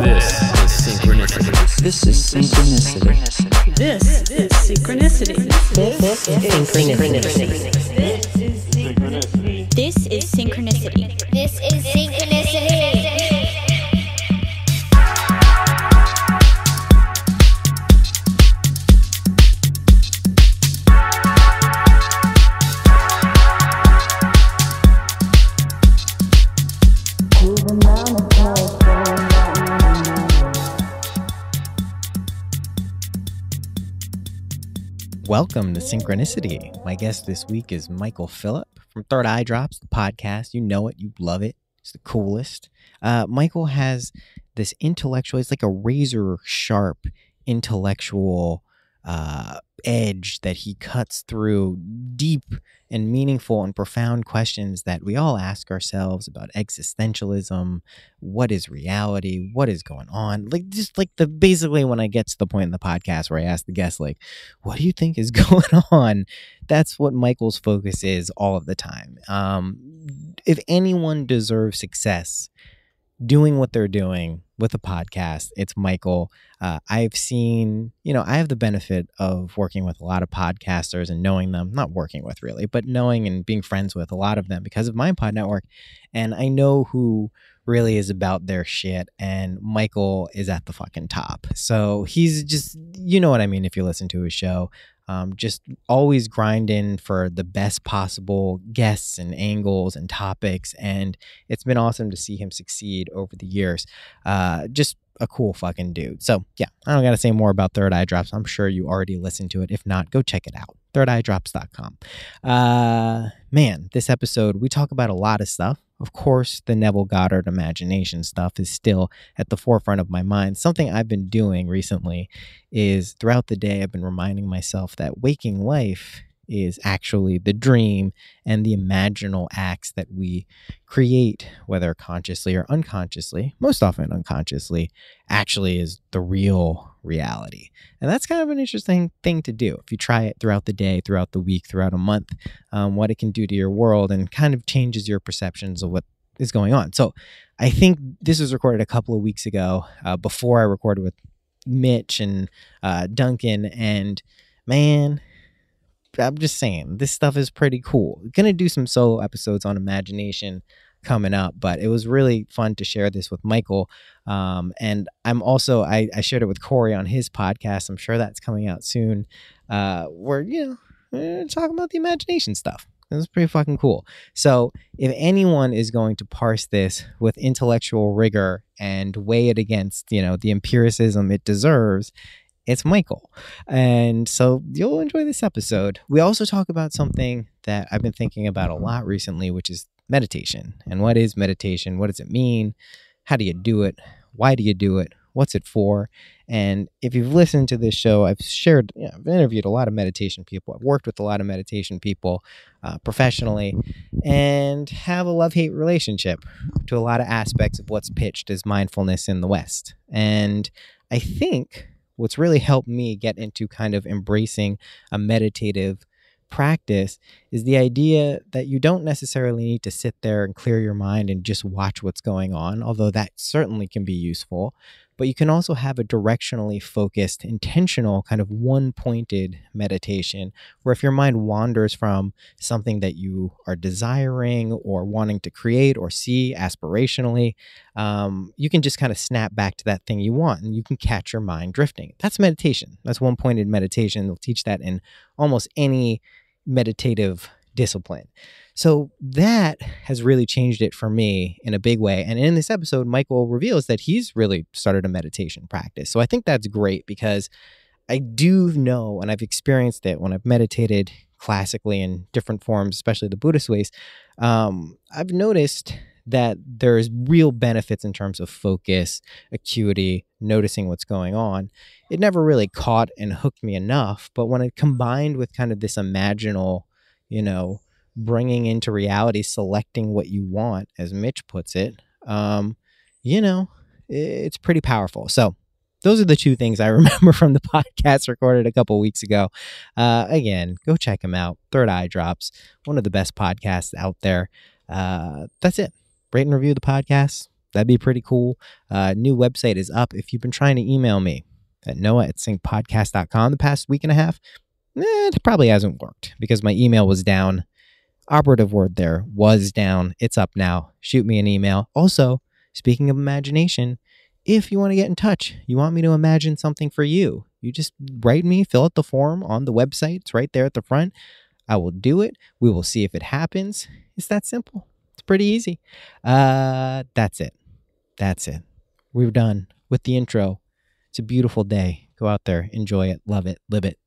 This is Synchronicity. This is Synchronicity. This is Synchronicity. This is Synchronicity. This is Synchronicity. Welcome to Synchronicity. My guest this week is Phillip from Third Eye Drops, the podcast. You know it, you love it. It's the coolest. Michael has this intellectual, it's like a razor sharp intellectual edge that he cuts through deep and meaningful and profound questions that we all ask ourselves about existentialism. What is reality? What is going on? Basically when I get to the point in the podcast where I ask the guest, what do you think is going on? That's what Michael's focus is all of the time. If anyone deserves success doing what they're doing with a podcast, it's Michael. I've seen, I have the benefit of working with a lot of podcasters and knowing them, not working with really, but knowing and being friends with a lot of them because of my pod network. And I know who really is about their shit, and Michael is at the fucking top. So he's just, you know what I mean if you listen to his show. Just always grinding for the best possible guests and angles and topics. And it's been awesome to see him succeed over the years. Just a cool fucking dude. So yeah, I don't got to say more about Third Eye Drops. I'm sure you already listened to it. If not, go check it out. thirdeyedrops.com. Man, this episode, we talk about a lot of stuff. Of course, the Neville Goddard imagination stuff is still at the forefront of my mind. Something I've been doing recently is throughout the day, I've been reminding myself that waking life is actually the dream, and the imaginal acts that we create, whether consciously or unconsciously, most often unconsciously, actually is the real reality. And that's kind of an interesting thing to do. If you try it throughout the day, throughout the week, throughout a month, what it can do to your world and kind of changes your perceptions of what is going on. So I think this was recorded a couple of weeks ago, before I recorded with Mitch and Duncan, and man, I'm just saying, this stuff is pretty cool. Gonna do some solo episodes on imagination coming up, but it was really fun to share this with Michael. And I'm also, I shared it with Corey on his podcast. I'm sure that's coming out soon. We're talking about the imagination stuff. It was pretty fucking cool. So if anyone is going to parse this with intellectual rigor and weigh it against, the empiricism it deserves, it's Michael. And so you'll enjoy this episode. We also talk about something that I've been thinking about a lot recently, which is meditation. And what is meditation? What does it mean? How do you do it? Why do you do it? What's it for? And if you've listened to this show, I've interviewed a lot of meditation people. I've worked with a lot of meditation people professionally, and have a love-hate relationship to a lot of aspects of what's pitched as mindfulness in the West. And I think what's really helped me get into kind of embracing a meditative practice is the idea that you don't necessarily need to sit there and clear your mind and just watch what's going on, although that certainly can be useful. But you can also have a directionally focused, intentional, kind of one-pointed meditation where if your mind wanders from something that you are desiring or wanting to create or see aspirationally, you can just kind of snap back to that thing you want and you can catch your mind drifting. That's meditation. That's one-pointed meditation. They'll teach that in almost any meditative discipline. So that has really changed it for me in a big way. And in this episode, Michael reveals that he's really started a meditation practice. So I think that's great because I do know, and I've experienced it when I've meditated classically in different forms, especially the Buddhist ways. I've noticed that there's real benefits in terms of focus, acuity, noticing what's going on. It never really caught and hooked me enough, but when it combined with kind of this imaginal, bringing into reality, selecting what you want, as Mitch puts it, it's pretty powerful. So those are the two things I remember from the podcast recorded a couple weeks ago. Again, go check them out. Third Eye Drops, one of the best podcasts out there. That's it. Rate and review the podcast. That'd be pretty cool. New website is up. If you've been trying to email me at noah@syncpodcast.com the past week and a half, it probably hasn't worked because my email was down. Operative word there, was down. It's up now. Shoot me an email. Also, speaking of imagination, if you want to get in touch, you want me to imagine something for you, you just write me, fill out the form on the website. It's right there at the front. I will do it. We will see if it happens. It's that simple. It's pretty easy. That's it. We're done with the intro. It's a beautiful day. Go out there, enjoy it, love it, live it.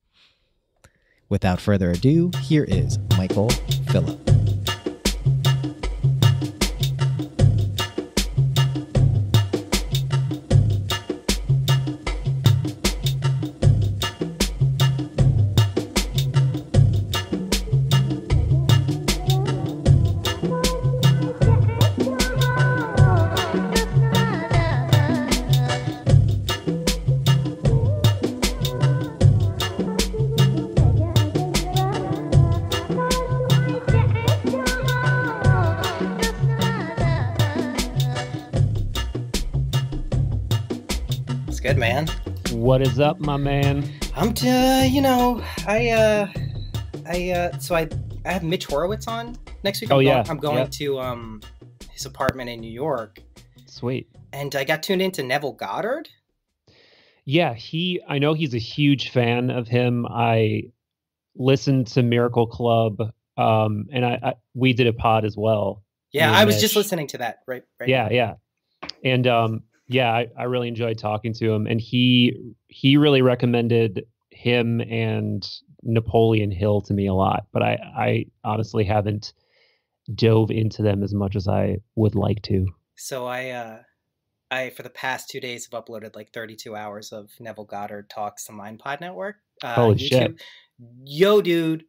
Without further ado, here is Michael Phillip. Good, man. What is up, my man? I'm so I have Mitch Horowitz on next week. I'm going to his apartment in New York. Sweet. And I got tuned into Neville Goddard. Yeah, I know he's a huge fan of him. I listened to Miracle Club, and we did a pod as well. Yeah, I was just listening to that right yeah, now. Yeah. And I really enjoyed talking to him, and he really recommended him and Napoleon Hill to me a lot, but I honestly haven't dove into them as much as I would like to. So I for the past 2 days have uploaded like 32 hours of Neville Goddard talks to MindPod Network. Holy YouTube. shit. Yo, dude,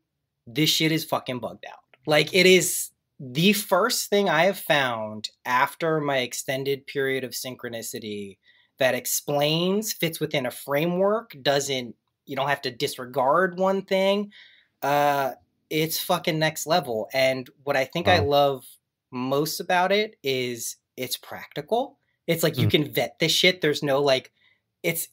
this shit is fucking bugged out. Like, it is the first thing I have found after my extended period of synchronicity that explains, fits within a framework, you don't have to disregard one thing. It's fucking next level. And what I think I love most about it is it's practical. It's like you can vet this shit. There's no like, it's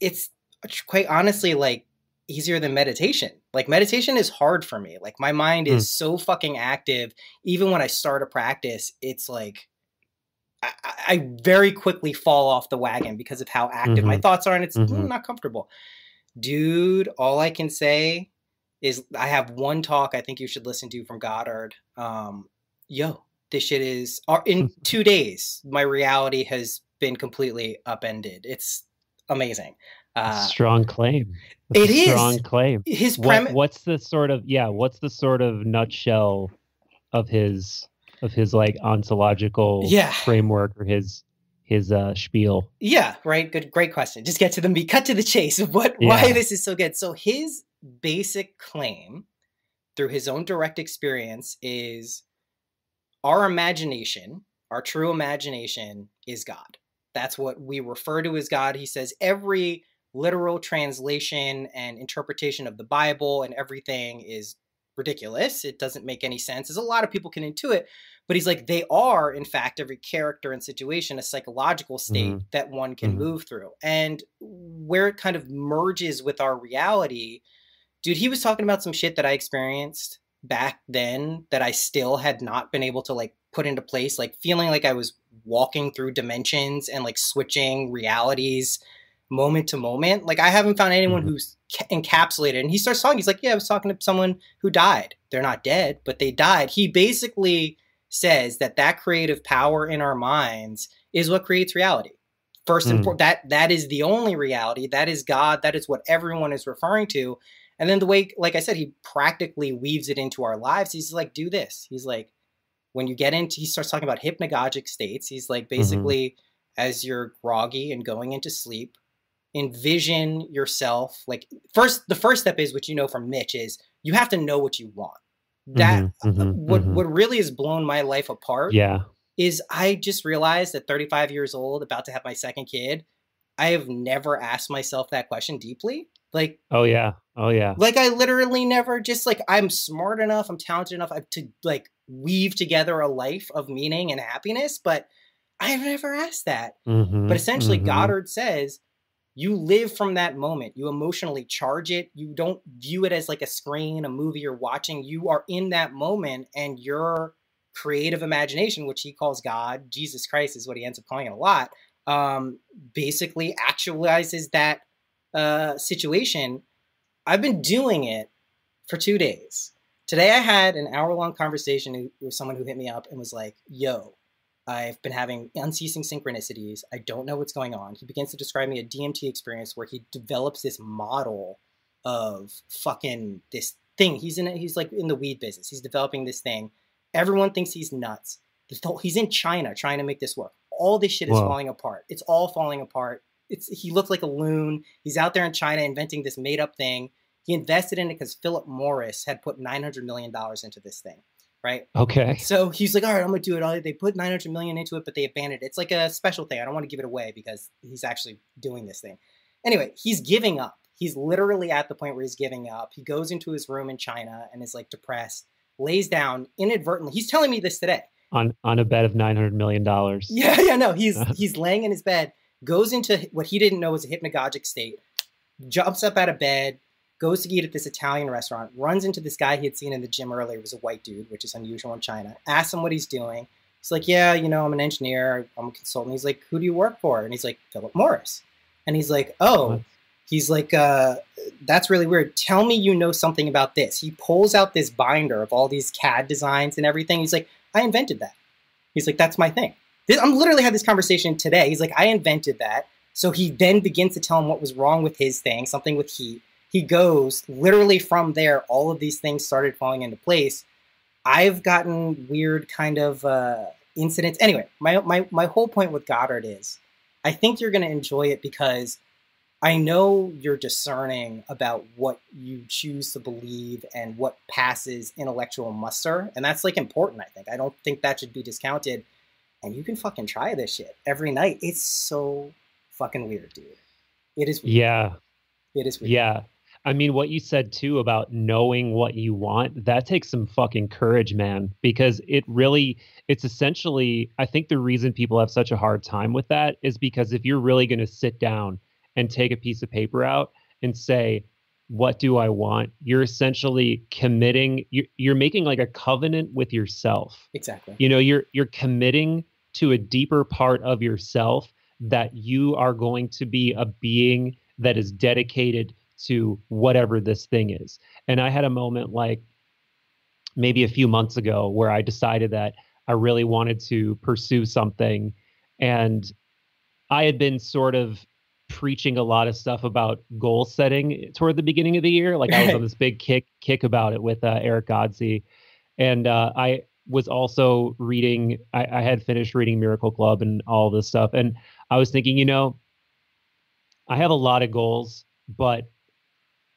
quite honestly like easier than meditation. Like, meditation is hard for me. Like, my mind is so fucking active. Even when I start a practice, it's like I very quickly fall off the wagon because of how active my thoughts are, and it's not comfortable. Dude, all I can say is I have one talk I think you should listen to from Goddard. This shit is in 2 days. My reality has been completely upended. It's amazing. Strong claim. It is strong claim. His premise. What's the sort of nutshell of his like ontological framework or his spiel? Yeah, right. Great question. Just get to the meat, cut to the chase of why this is so good. So his basic claim through his own direct experience is our imagination, our true imagination, is God. That's what we refer to as God. He says every literal translation and interpretation of the Bible and everything is ridiculous. It doesn't make any sense, as a lot of people can intuit. But he's like, they are, in fact, every character and situation, a psychological state that one can move through. And where it kind of merges with our reality, dude, he was talking about some shit that I experienced back then that I still had not been able to like put into place, like feeling like I was walking through dimensions and like switching realities moment to moment. Like, I haven't found anyone who's encapsulated. And he starts talking. He's like, yeah, I was talking to someone who died. They're not dead, but they died. He basically says that creative power in our minds is what creates reality. First and foremost, that is the only reality. That is God. That is what everyone is referring to. And then the way, like I said, he practically weaves it into our lives. He's like, do this. He's like, when you get into, he starts talking about hypnagogic states. He's like, basically, as you're groggy and going into sleep, envision yourself. Like, the first step is, which you know from Mitch, is you have to know what you want. That what really has blown my life apart is I just realized at 35 years old, about to have my second kid, I have never asked myself that question deeply. Like, oh yeah. Like, I literally never, just like, I'm smart enough, I'm talented enough to like weave together a life of meaning and happiness, but I've never asked that. Mm-hmm, But essentially, mm-hmm. Goddard says you live from that moment. You emotionally charge it. You don't view it as like a screen, a movie you're watching. You are in that moment, and your creative imagination, which he calls God, Jesus Christ is what he ends up calling it a lot, basically actualizes that situation. I've been doing it for 2 days. Today I had an hour-long conversation with someone who hit me up and was like, yo, I've been having unceasing synchronicities. I don't know what's going on. He begins to describe me a DMT experience where he develops this model of fucking this thing. He's like in the weed business. He's developing this thing. Everyone thinks he's nuts. He's in China trying to make this work. All this shit is falling apart. It's all falling apart. He looked like a loon. He's out there in China inventing this made-up thing. He invested in it because Philip Morris had put $900 million into this thing, right? Okay. So he's like, all right, I'm going to do it. They put $900 million into it, but they abandoned it. It's like a special thing. I don't want to give it away because he's actually doing this thing. Anyway, he's giving up. He's literally at the point where he's giving up. He goes into his room in China and is like depressed, lays down inadvertently. He's telling me this today. On a bed of $900 million. Yeah, no. He's laying in his bed, goes into what he didn't know was a hypnagogic state, jumps up out of bed, goes to eat at this Italian restaurant, runs into this guy he had seen in the gym earlier. It was a white dude, which is unusual in China. Asks him what he's doing. He's like, yeah, I'm an engineer. I'm a consultant. He's like, who do you work for? And he's like, Philip Morris. And he's like, oh. What? He's like, that's really weird. Tell me you know something about this. He pulls out this binder of all these CAD designs and everything. He's like, I invented that. He's like, that's my thing. I'm literally had this conversation today. He's like, I invented that. So he then begins to tell him what was wrong with his thing, something with heat. He goes, literally from there, all of these things started falling into place. I've gotten weird kind of incidents. Anyway, my whole point with Goddard is, I think you're going to enjoy it because I know you're discerning about what you choose to believe and what passes intellectual muster. And that's like important, I think. I don't think that should be discounted. And you can fucking try this shit every night. It's so fucking weird, dude. It is weird. Yeah. It is weird. Yeah. I mean, what you said too about knowing what you want, that takes some fucking courage, man, because it's essentially, I think the reason people have such a hard time with that is because if you're really going to sit down and take a piece of paper out and say, what do I want? You're essentially committing, you're making like a covenant with yourself. Exactly. You're committing to a deeper part of yourself that you are going to be a being that is dedicated to whatever this thing is. And I had a moment like maybe a few months ago where I decided that I really wanted to pursue something. And I had been sort of preaching a lot of stuff about goal setting toward the beginning of the year. Like I was on this big kick about it with Eric Godsey. And I was also reading, I had finished reading Miracle Club and all this stuff. And I was thinking, I have a lot of goals,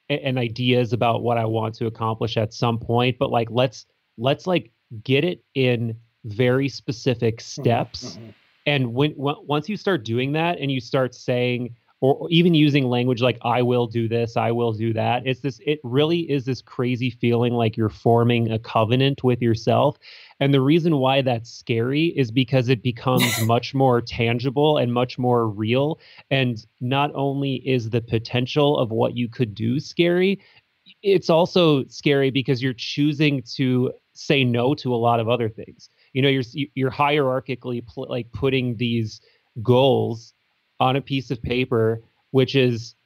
and ideas about what I want to accomplish at some point, but like, let's like get it in very specific steps. Mm-hmm. And once you start doing that and you start saying, or even using language like, I will do this, I will do that. It really is this crazy feeling like you're forming a covenant with yourself. And the reason why that's scary is because it becomes much more tangible and much more real. And not only is the potential of what you could do scary, it's also scary because you're choosing to say no to a lot of other things. You're hierarchically putting these goals on a piece of paper, which is,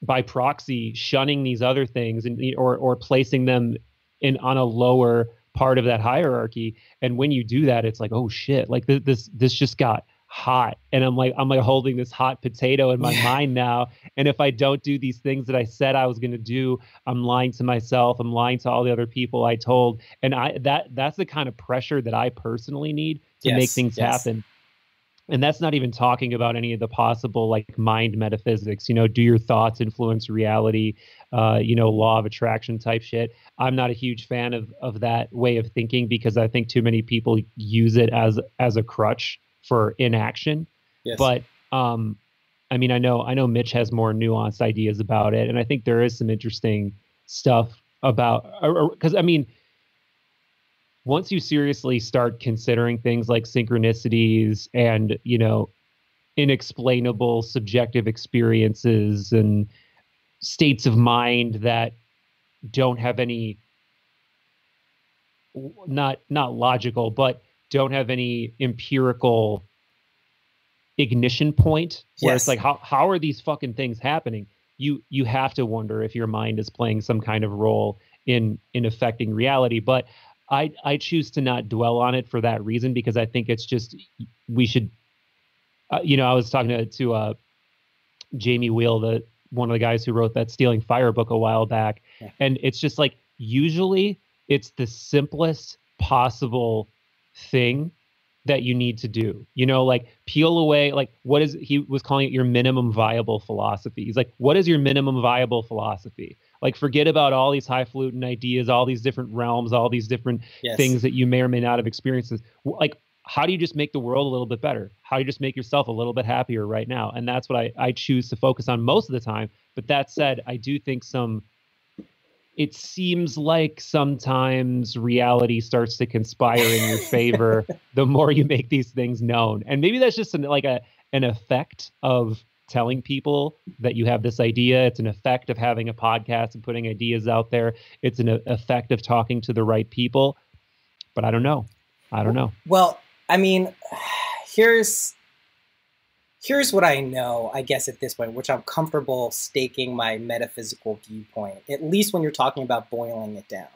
by proxy, shunning these other things or placing them on a lower part of that hierarchy. And when you do that, it's like, oh shit, like this just got hot. And I'm like holding this hot potato in my mind now. And if I don't do these things that I said I was going to do, I'm lying to myself. I'm lying to all the other people I told. And that's the kind of pressure that I personally need to make things happen. And that's not even talking about any of the possible like mind metaphysics, do your thoughts influence reality, law of attraction type shit. I'm not a huge fan of that way of thinking because I think too many people use it as a crutch for inaction. Yes. But I know Mitch has more nuanced ideas about it. And I think there is some interesting stuff about, because once you seriously start considering things like synchronicities and, inexplainable subjective experiences and states of mind that don't have any, not logical, but don't have any empirical ignition point where Yes. it's like, how are these fucking things happening? You have to wonder if your mind is playing some kind of role in affecting reality. But I choose to not dwell on it for that reason, because I think it's just, we should, I was talking to Jamie Wheel, one of the guys who wrote that Stealing Fire book a while back. Yeah. And it's just like, usually it's the simplest possible thing that you need to do, like peel away, like he was calling it your minimum viable philosophy. He's like, what is your minimum viable philosophy? Like, forget about all these highfalutin ideas, all these different realms, all these different things that you may or may not have experienced. Like, how do you just make the world a little bit better? How do you just make yourself a little bit happier right now? And that's what I choose to focus on most of the time. But that said, I do think it seems like sometimes reality starts to conspire in your favor the more you make these things known. And maybe that's just an effect of telling people that you have this idea. It's an effect of having a podcast and putting ideas out there. It's an effect of talking to the right people. But I don't know. Well, I mean, here's what I know, I guess, at this point, which I'm comfortable staking my metaphysical viewpoint, at least when you're talking about boiling it down.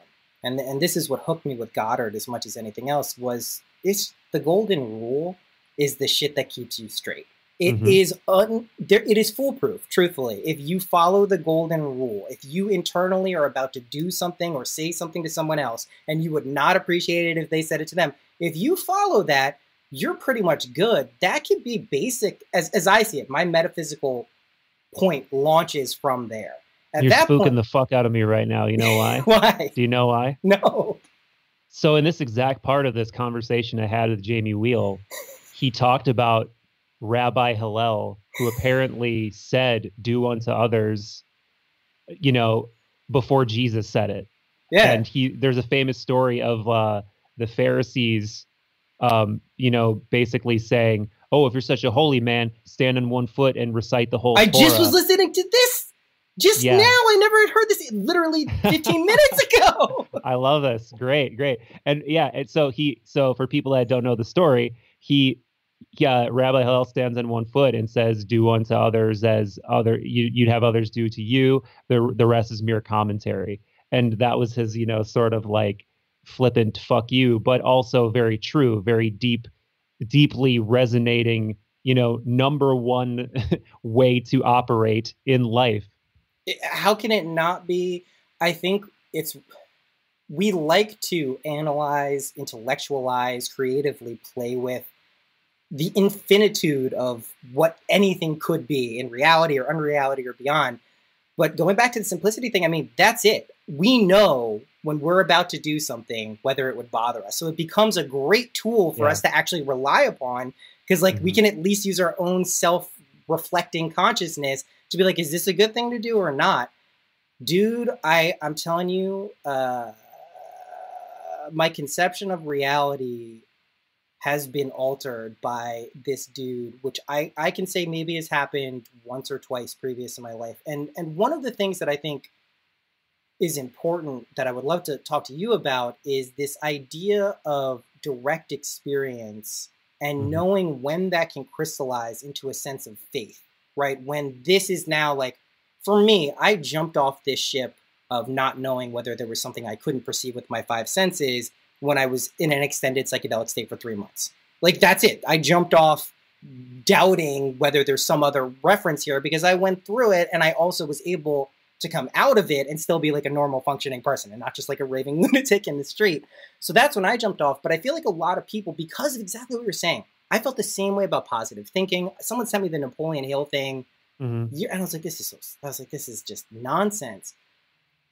And this is what hooked me with Goddard as much as anything else, was the golden rule is the shit that keeps you straight. It it is foolproof, truthfully. If you follow the golden rule, if you internally are about to do something or say something to someone else, and you would not appreciate it if they said it to them, if you follow that, you're pretty much good. That could be basic, as I see it. My metaphysical point launches from there. You're spooking the fuck out of me right now. You know why? Why? Do you know why? No. So in this exact part of this conversation I had with Jamie Wheel, he talked about Rabbi Hillel, who apparently said, "Do unto others," before Jesus said it. Yeah. And there's a famous story of the Pharisees, basically saying, "Oh, if you're such a holy man, stand on one foot and recite the whole Torah." I just was listening to this now. I never had heard this literally 15 minutes ago. I love this. Great. And so for people that don't know the story, Rabbi Hillel stands on one foot and says, "Do unto others as you'd have others do to you." The rest is mere commentary. And that was his, sort of like flippant "fuck you," but also very true, very deeply resonating, number one way to operate in life. How can it not be? I think we like to analyze, intellectualize, creatively play with the infinitude of what anything could be in reality or unreality or beyond. But going back to the simplicity thing, I mean, that's it. We know when we're about to do something, whether it would bother us. So it becomes a great tool for us to actually rely upon, because we can at least use our own self-reflecting consciousness to be like, is this a good thing to do or not? Dude, I'm telling you, my conception of reality has been altered by this dude, which I can say maybe has happened once or twice previous in my life. And one of the things that I think is important that I would love to talk to you about is this idea of direct experience and knowing when that can crystallize into a sense of faith, right? When this is now like, for me, I jumped off this ship of not knowing whether there was something I couldn't perceive with my five senses when I was in an extended psychedelic state for 3 months. Like, that's it. I jumped off doubting whether there's some other reference here because I went through it and I also was able to come out of it and still be like a normal functioning person and not just like a raving lunatic in the street. So that's when I jumped off. But I feel like a lot of people, because of exactly what you're saying, I felt the same way about positive thinking. Someone sent me the Napoleon Hill thing. And I was like, this is just nonsense.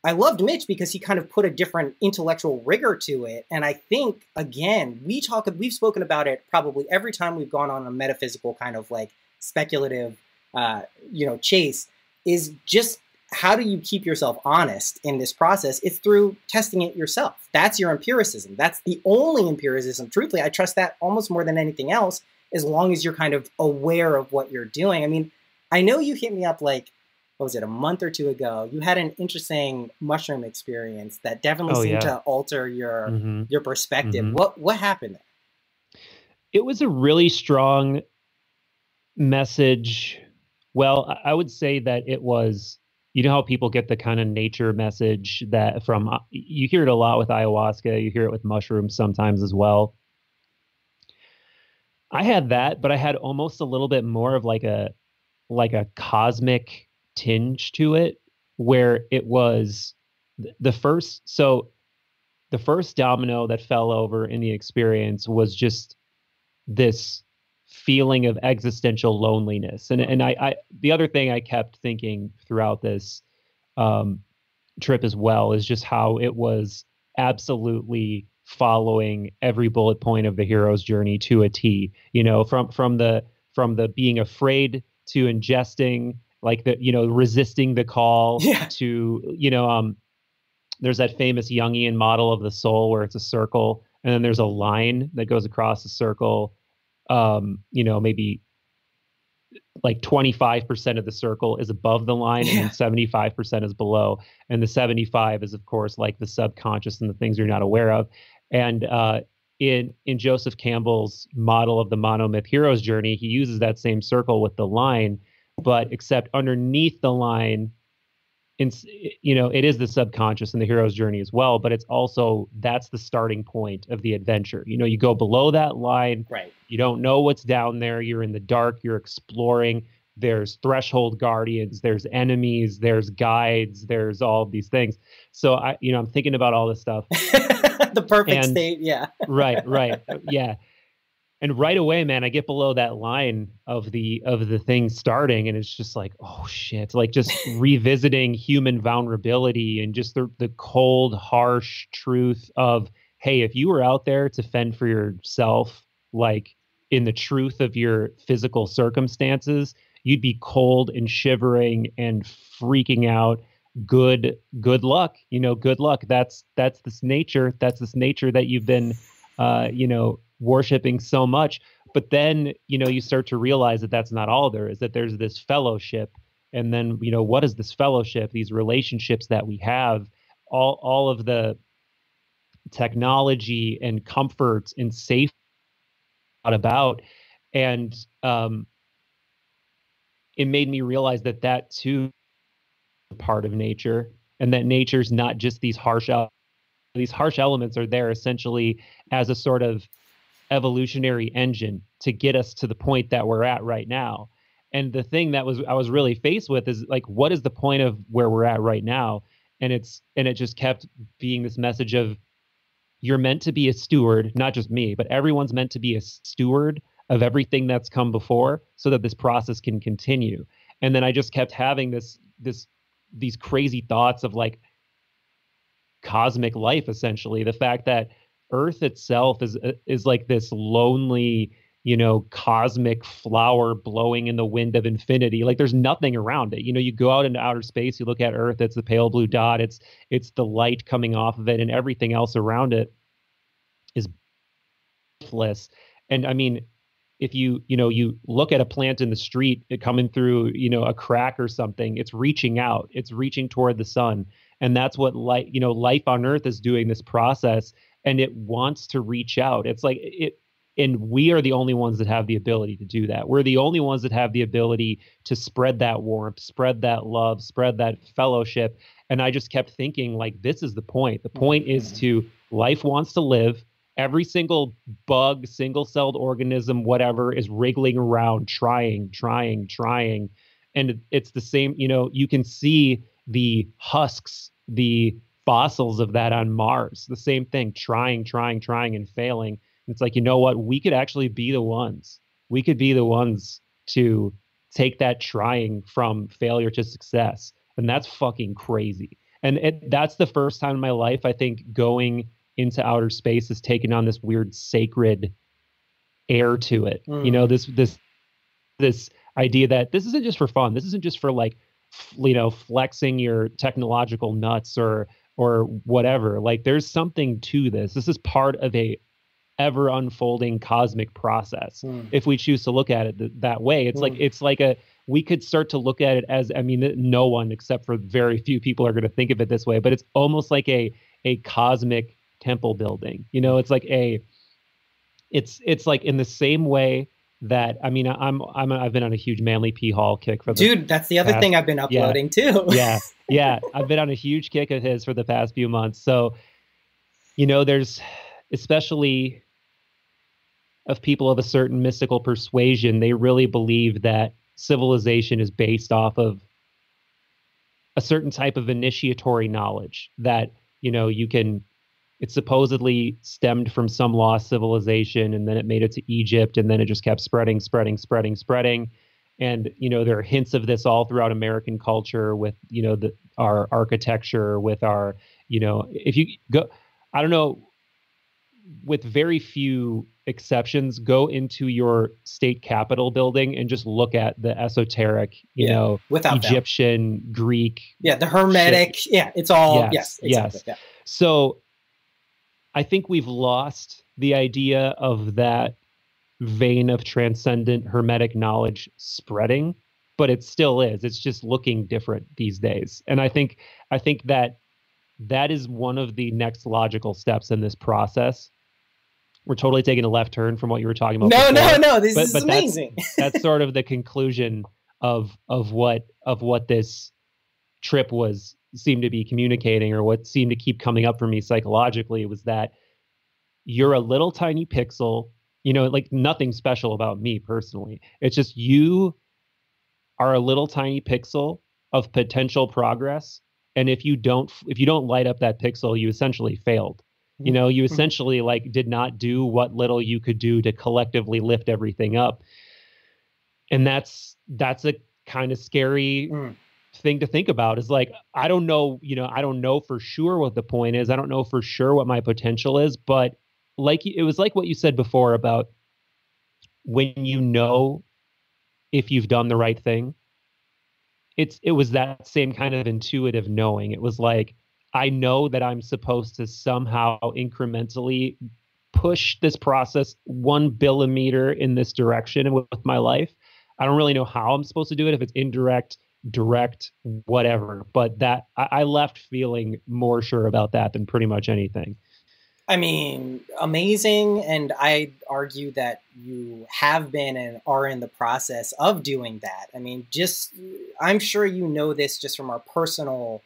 I loved Mitch because he kind of put a different intellectual rigor to it. And I think, again, we've spoken about it probably every time we've gone on a metaphysical kind of like speculative, chase, is just how do you keep yourself honest in this process? It's through testing it yourself. That's your empiricism. That's the only empiricism. Truthfully, I trust that almost more than anything else, as long as you're kind of aware of what you're doing. I mean, I know you hit me up like, what was it, a month or two ago? You had an interesting mushroom experience that definitely seemed to alter your perspective. What happened there? It was a really strong message. Well, I would say that it was, you know how people get the kind of nature message that from, you hear it a lot with ayahuasca, you hear it with mushrooms sometimes as well. I had that, but I had almost a little bit more of like a cosmic tinge to it, where it was the first domino that fell over in the experience was just this feeling of existential loneliness. And I the other thing I kept thinking throughout this trip as well is just how it was absolutely following every bullet point of the hero's journey to a T, you know, from the being afraid to ingesting, like the, you know, resisting the call to, you know, there's that famous Jungian model of the soul where it's a circle and then there's a line that goes across the circle. You know, maybe like 25% of the circle is above the line and then 75% is below. And the 75 is, of course, like the subconscious and the things you're not aware of. And in Joseph Campbell's model of the monomyth hero's journey, he uses that same circle with the line, but except underneath the line, you know, it is the subconscious and the hero's journey as well, but it's also, that's the starting point of the adventure. You know, you go below that line, right? You don't know what's down there. You're in the dark, you're exploring. There's threshold guardians, there's enemies, there's guides, there's all of these things. So I'm thinking about all this stuff. The perfect state. Yeah. Right. Yeah. And right away, man, I get below that line of the thing starting, and it's just like, oh shit, like just revisiting human vulnerability and just the cold, harsh truth of, hey, if you were out there to fend for yourself, like in the truth of your physical circumstances, you'd be cold and shivering and freaking out. Good luck, you know, good luck. That's this nature. That's this nature that you've been, worshiping so much. But then, you know, you start to realize that that's not all there is, that there's this fellowship. And then, you know, what is this fellowship? These relationships that we have, all of the technology and comforts and safety about. And it made me realize that too is a part of nature, and that nature's not just these harsh elements are there essentially as a sort of evolutionary engine to get us to the point that we're at right now. And the thing that I was really faced with is like, what is the point of where we're at right now? And it just kept being this message of, you're meant to be a steward, not just me, but everyone's meant to be a steward of everything that's come before so that this process can continue. And then I just kept having these crazy thoughts of like cosmic life, essentially. The fact that Earth itself is like this lonely, you know, cosmic flower blowing in the wind of infinity. Like there's nothing around it. You know, you go out into outer space, you look at Earth, it's the pale blue dot, it's the light coming off of it, and everything else around it is lifeless. And I mean, if you look at a plant in the street, it coming through, you know, a crack or something, it's reaching out, it's reaching toward the sun. And that's what life on Earth is doing, this process, and it wants to reach out. It's like and we are the only ones that have the ability to do that. We're the only ones that have the ability to spread that warmth, spread that love, spread that fellowship. And I just kept thinking, like, this is the point. The point is life wants to live. Every single bug, single-celled organism, whatever, is wriggling around, trying. And it's the same, you know, you can see the husks, the fossils of that on Mars, the same thing, trying and failing. It's like, you know what? We could actually be the ones. We could be the ones to take that trying from failure to success. And that's fucking crazy. And that's the first time in my life, I think, going into outer space has taken on this weird sacred air to it. You know, this idea that this isn't just for fun. This isn't just for like flexing your technological nuts or whatever. Like, there's something to this. This is part of a ever unfolding cosmic process. If we choose to look at it that way, it's like we could start to look at it as, I mean, no one except for very few people are going to think of it this way, but it's almost like a cosmic temple building. It's like it's like in the same way that, I mean, I've been on a huge Manly P. Hall kick for the dude. That's the other thing I've been uploading too. Yeah. I've been on a huge kick of his for the past few months. So, there's, especially of people of a certain mystical persuasion, they really believe that civilization is based off of a certain type of initiatory knowledge that, it supposedly stemmed from some lost civilization, and then it made it to Egypt, and then it just kept spreading. And, there are hints of this all throughout American culture with, our architecture, with our, if you go, I don't know, with very few exceptions, go into your state capitol building and just look at the esoteric, Egyptian, Greek. Yeah, the Hermetic. Shit. Yeah, it's all, yes. Exactly, yeah. So I think we've lost the idea of that vein of transcendent Hermetic knowledge spreading, but it still is. It's just looking different these days. And I think that is one of the next logical steps in this process. We're totally taking a left turn from what you were talking about. No. This is amazing. That's sort of the conclusion of what this trip seemed to be communicating, or what seemed to keep coming up for me psychologically, was that you're a little tiny pixel, like nothing special about me personally. It's just you are a little tiny pixel of potential progress. And if you don't light up that pixel, you essentially failed. You essentially did not do what little you could do to collectively lift everything up. And that's a kind of scary thing to think about, is like, I don't know for sure what the point is. I don't know for sure what my potential is, but it was like what you said before about when if you've done the right thing. It was that same kind of intuitive knowing. It was like, I know that I'm supposed to somehow incrementally push this process 1 millimeter in this direction with my life. I don't really know how I'm supposed to do it, if it's indirect, direct, whatever. But that I left feeling more sure about that than pretty much anything. I mean, amazing. And I'd argue that you have been and are in the process of doing that. I mean, I'm sure this just from our personal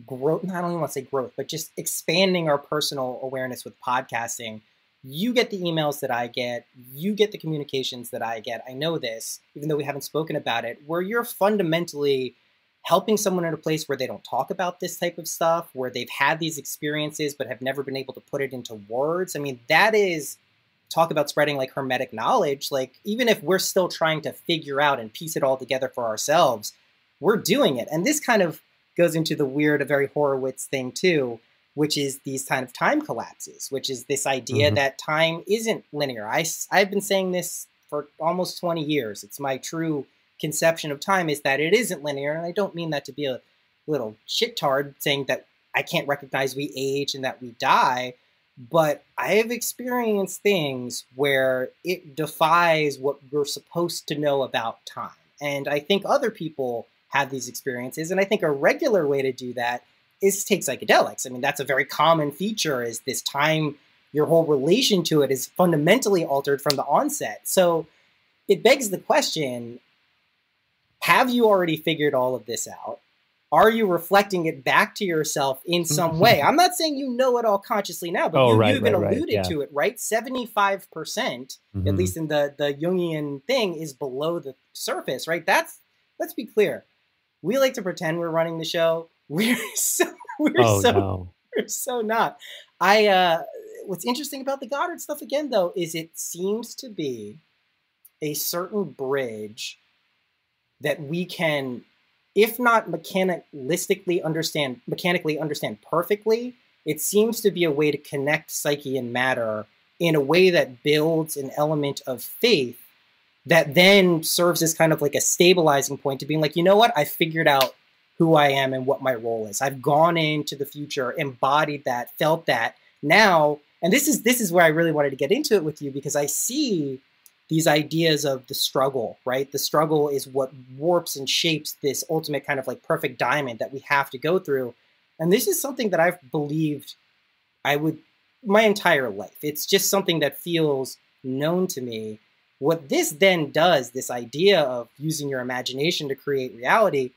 growth. I don't even want to say growth, but just expanding our personal awareness with podcasting. You get the emails that I get. You get the communications that I get. I know this, even though we haven't spoken about it, where you're fundamentally helping someone in a place where they don't talk about this type of stuff, where they've had these experiences but have never been able to put it into words. I mean, that is, talk about spreading like Hermetic knowledge. Like, even if we're still trying to figure out and piece it all together for ourselves, we're doing it. And this kind of goes into the weird, a very Horowitz thing too, which is these kind of time collapses, which is this idea that time isn't linear. I've been saying this for almost 20 years. It's my true conception of time, is that it isn't linear. And I don't mean that to be a little shittard saying that I can't recognize we age and that we die, but I have experienced things where it defies what we're supposed to know about time. And I think other people have these experiences. And I think a regular way to do that is take psychedelics. I mean, that's a very common feature, is this time, your whole relation to it is fundamentally altered from the onset. So it begs the question, have you already figured all of this out? Are you reflecting it back to yourself in some way? I'm not saying you know it all consciously now, but you even alluded to it, right? 75%, at least in the Jungian thing, is below the surface, right? Let's be clear. We like to pretend we're running the show. We're so not. What's interesting about the Goddard stuff again, though, is it seems to be a certain bridge that we can, if not mechanically understand perfectly, it seems to be a way to connect psyche and matter in a way that builds an element of faith that then serves as kind of like a stabilizing point to being like, you know what, I figured out who I am and what my role is. I've gone into the future, embodied that, felt that. Now, and this is where I really wanted to get into it with you, because I see these ideas of the struggle, right? The struggle is what warps and shapes this ultimate kind of like perfect diamond that we have to go through. And this is something that I've believed my entire life. It's just something that feels known to me. What this then does, this idea of using your imagination to create reality,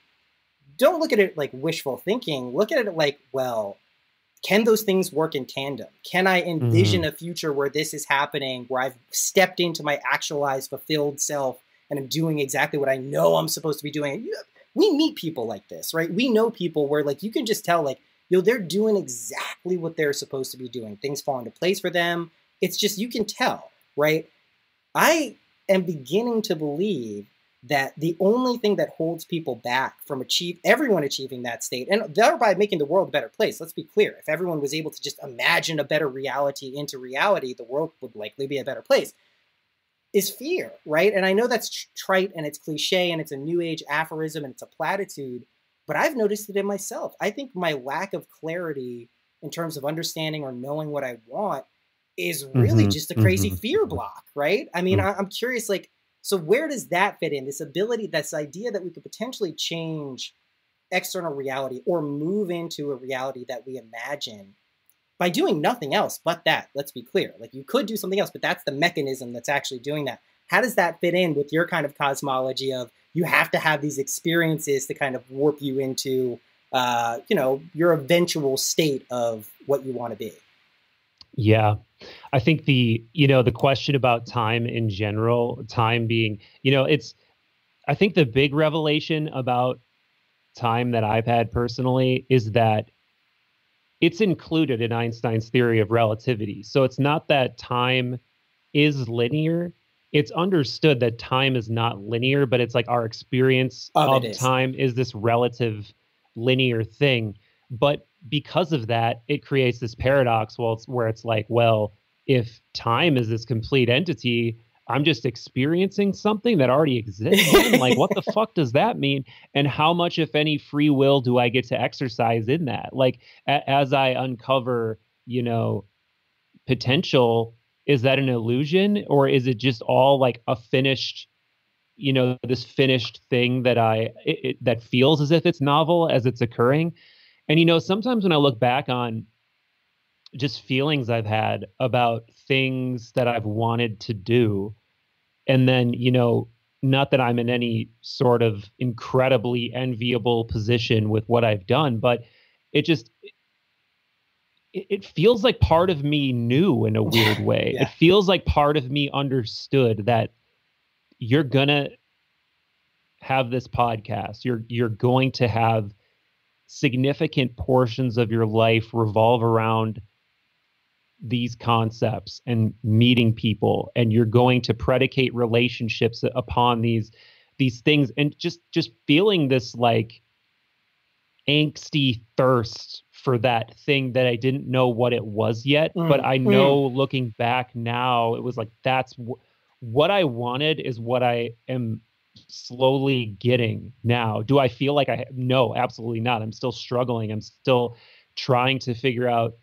don't look at it like wishful thinking. Look at it like, well, can those things work in tandem? Can I envision a future where this is happening, where I've stepped into my actualized, fulfilled self and I'm doing exactly what I know I'm supposed to be doing? We meet people like this, right? We know people where like you can just tell like, they're doing exactly what they're supposed to be doing. Things fall into place for them. It's just, you can tell, right? I am beginning to believe that the only thing that holds people back from everyone achieving that state, and thereby making the world a better place, let's be clear, if everyone was able to just imagine a better reality into reality, the world would likely be a better place, is fear, right? And I know that's trite and it's cliche and it's a new age aphorism and it's a platitude, but I've noticed it in myself. I think my lack of clarity in terms of understanding or knowing what I want is really just a crazy fear block, right? I mean, I'm curious, like, so where does that fit in? This ability, this idea that we could potentially change external reality or move into a reality that we imagine by doing nothing else but that. Let's be clear. Like, you could do something else, but that's the mechanism that's actually doing that. How does that fit in with your kind of cosmology of you have to have these experiences to kind of warp you into, your eventual state of what you want to be? Yeah. I think the question about time in general, time being, I think the big revelation about time that I've had personally is that it's included in Einstein's theory of relativity. So it's not that time is linear. It's understood that time is not linear, but it's like our experience of time is this relative linear thing. But because of that, it creates this paradox where it's like, well, if time is this complete entity, I'm just experiencing something that already exists. Like, what the fuck does that mean? And how much, if any, free will do I get to exercise in that? Like, as I uncover, potential, is that an illusion, or is it just all like a finished, this finished thing that that feels as if it's novel as it's occurring? And, sometimes when I look back on just feelings I've had about things that I've wanted to do, and then, not that I'm in any sort of incredibly enviable position with what I've done, but it feels like part of me knew in a weird way. Yeah. It feels like part of me understood that you're gonna have this podcast. You're going to have significant portions of your life revolve around these concepts and meeting people, and you're going to predicate relationships upon these things, and just feeling this like angsty thirst for that thing that I didn't know what it was yet, but I know looking back now, it was like, that's what I wanted is what I am slowly getting now. Do I feel like no, absolutely not. I'm still struggling. I'm still trying to figure out,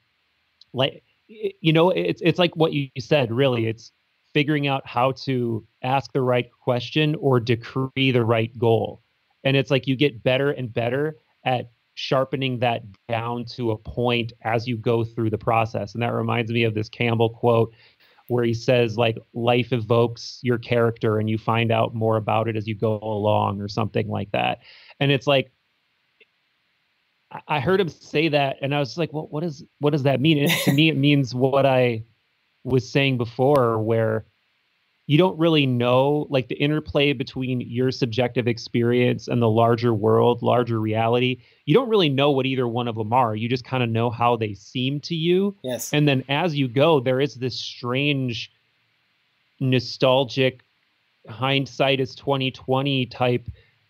like, it's like what you said, really. It's figuring out how to ask the right question or decree the right goal. And it's like you get better and better at sharpening that down to a point as you go through the process. And that reminds me of this Campbell quote where he says, like, life evokes your character and you find out more about it as you go along, or something like that. And it's like, I heard him say that and I was like, well, what does that mean? And to me, it means what I was saying before, where you don't really know, like, the interplay between your subjective experience and the larger world, larger reality. You don't really know what either one of them are. You just kind of know how they seem to you. Yes. And then as you go, there is this strange, nostalgic, hindsight is 2020 type,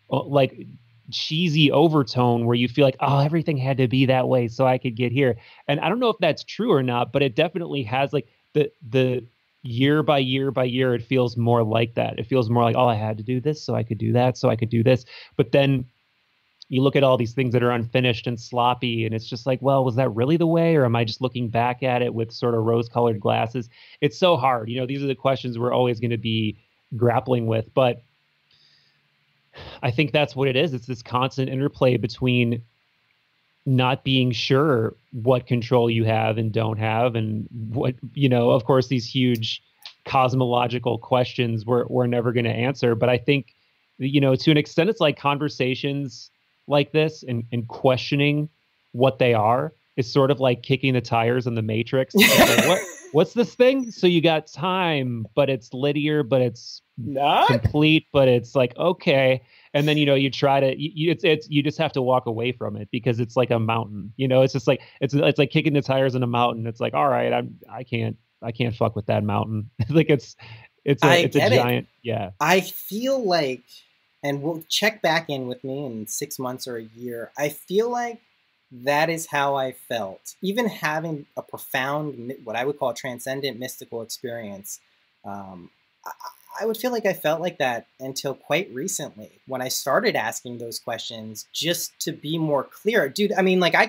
like, cheesy overtone where you feel like, oh, everything had to be that way so I could get here. And I don't know if that's true or not, but it definitely has, like, the year by year by year, it feels more like that. It feels more like, oh, I had to do this so I could do that, so I could do this. But then you look at all these things that are unfinished and sloppy, and it's just like, well, was that really the way, or am I just looking back at it with sort of rose-colored glasses? It's so hard. These are the questions we're always going to be grappling with. But I think that's what it is. It's this constant interplay between not being sure what control you have and don't have, and what, of course, these huge cosmological questions we're never going to answer. But I think, to an extent, it's like conversations like this and questioning what they are is sort of like kicking the tires on the Matrix. Like, what's this thing? So you got time, but it's linear, but it's not complete, but it's like, okay. And then, you try to, you just have to walk away from it because it's like a mountain, it's just like, it's like kicking the tires on a mountain. It's like, all right, I can't fuck with that mountain. Like it's a giant. Yeah. I feel like, and we'll check back in with me in 6 months or a year. I feel like that is how I felt. Even having a profound, what I would call a transcendent mystical experience, I would feel like I felt like that until quite recently when I started asking those questions just to be more clear. Dude, I mean, like I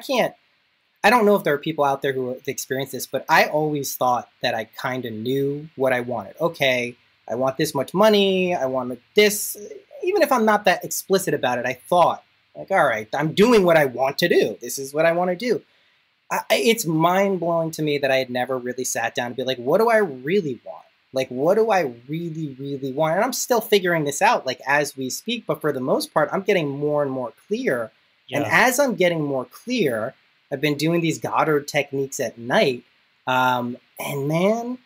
don't know if there are people out there who have experienced this, but I always thought that I kind of knew what I wanted. Okay, I want this much money. I want this. Even if I'm not that explicit about it, I thought, like, all right, I'm doing what I want to do. This is what I want to do. It's mind-blowing to me that I had never really sat down and be like, what do I really want? Like, what do I really, really want? And I'm still figuring this out, like, as we speak. But for the most part, I'm getting more and more clear. Yeah. And as I'm getting more clear, I've been doing these Goddard techniques at night. And man,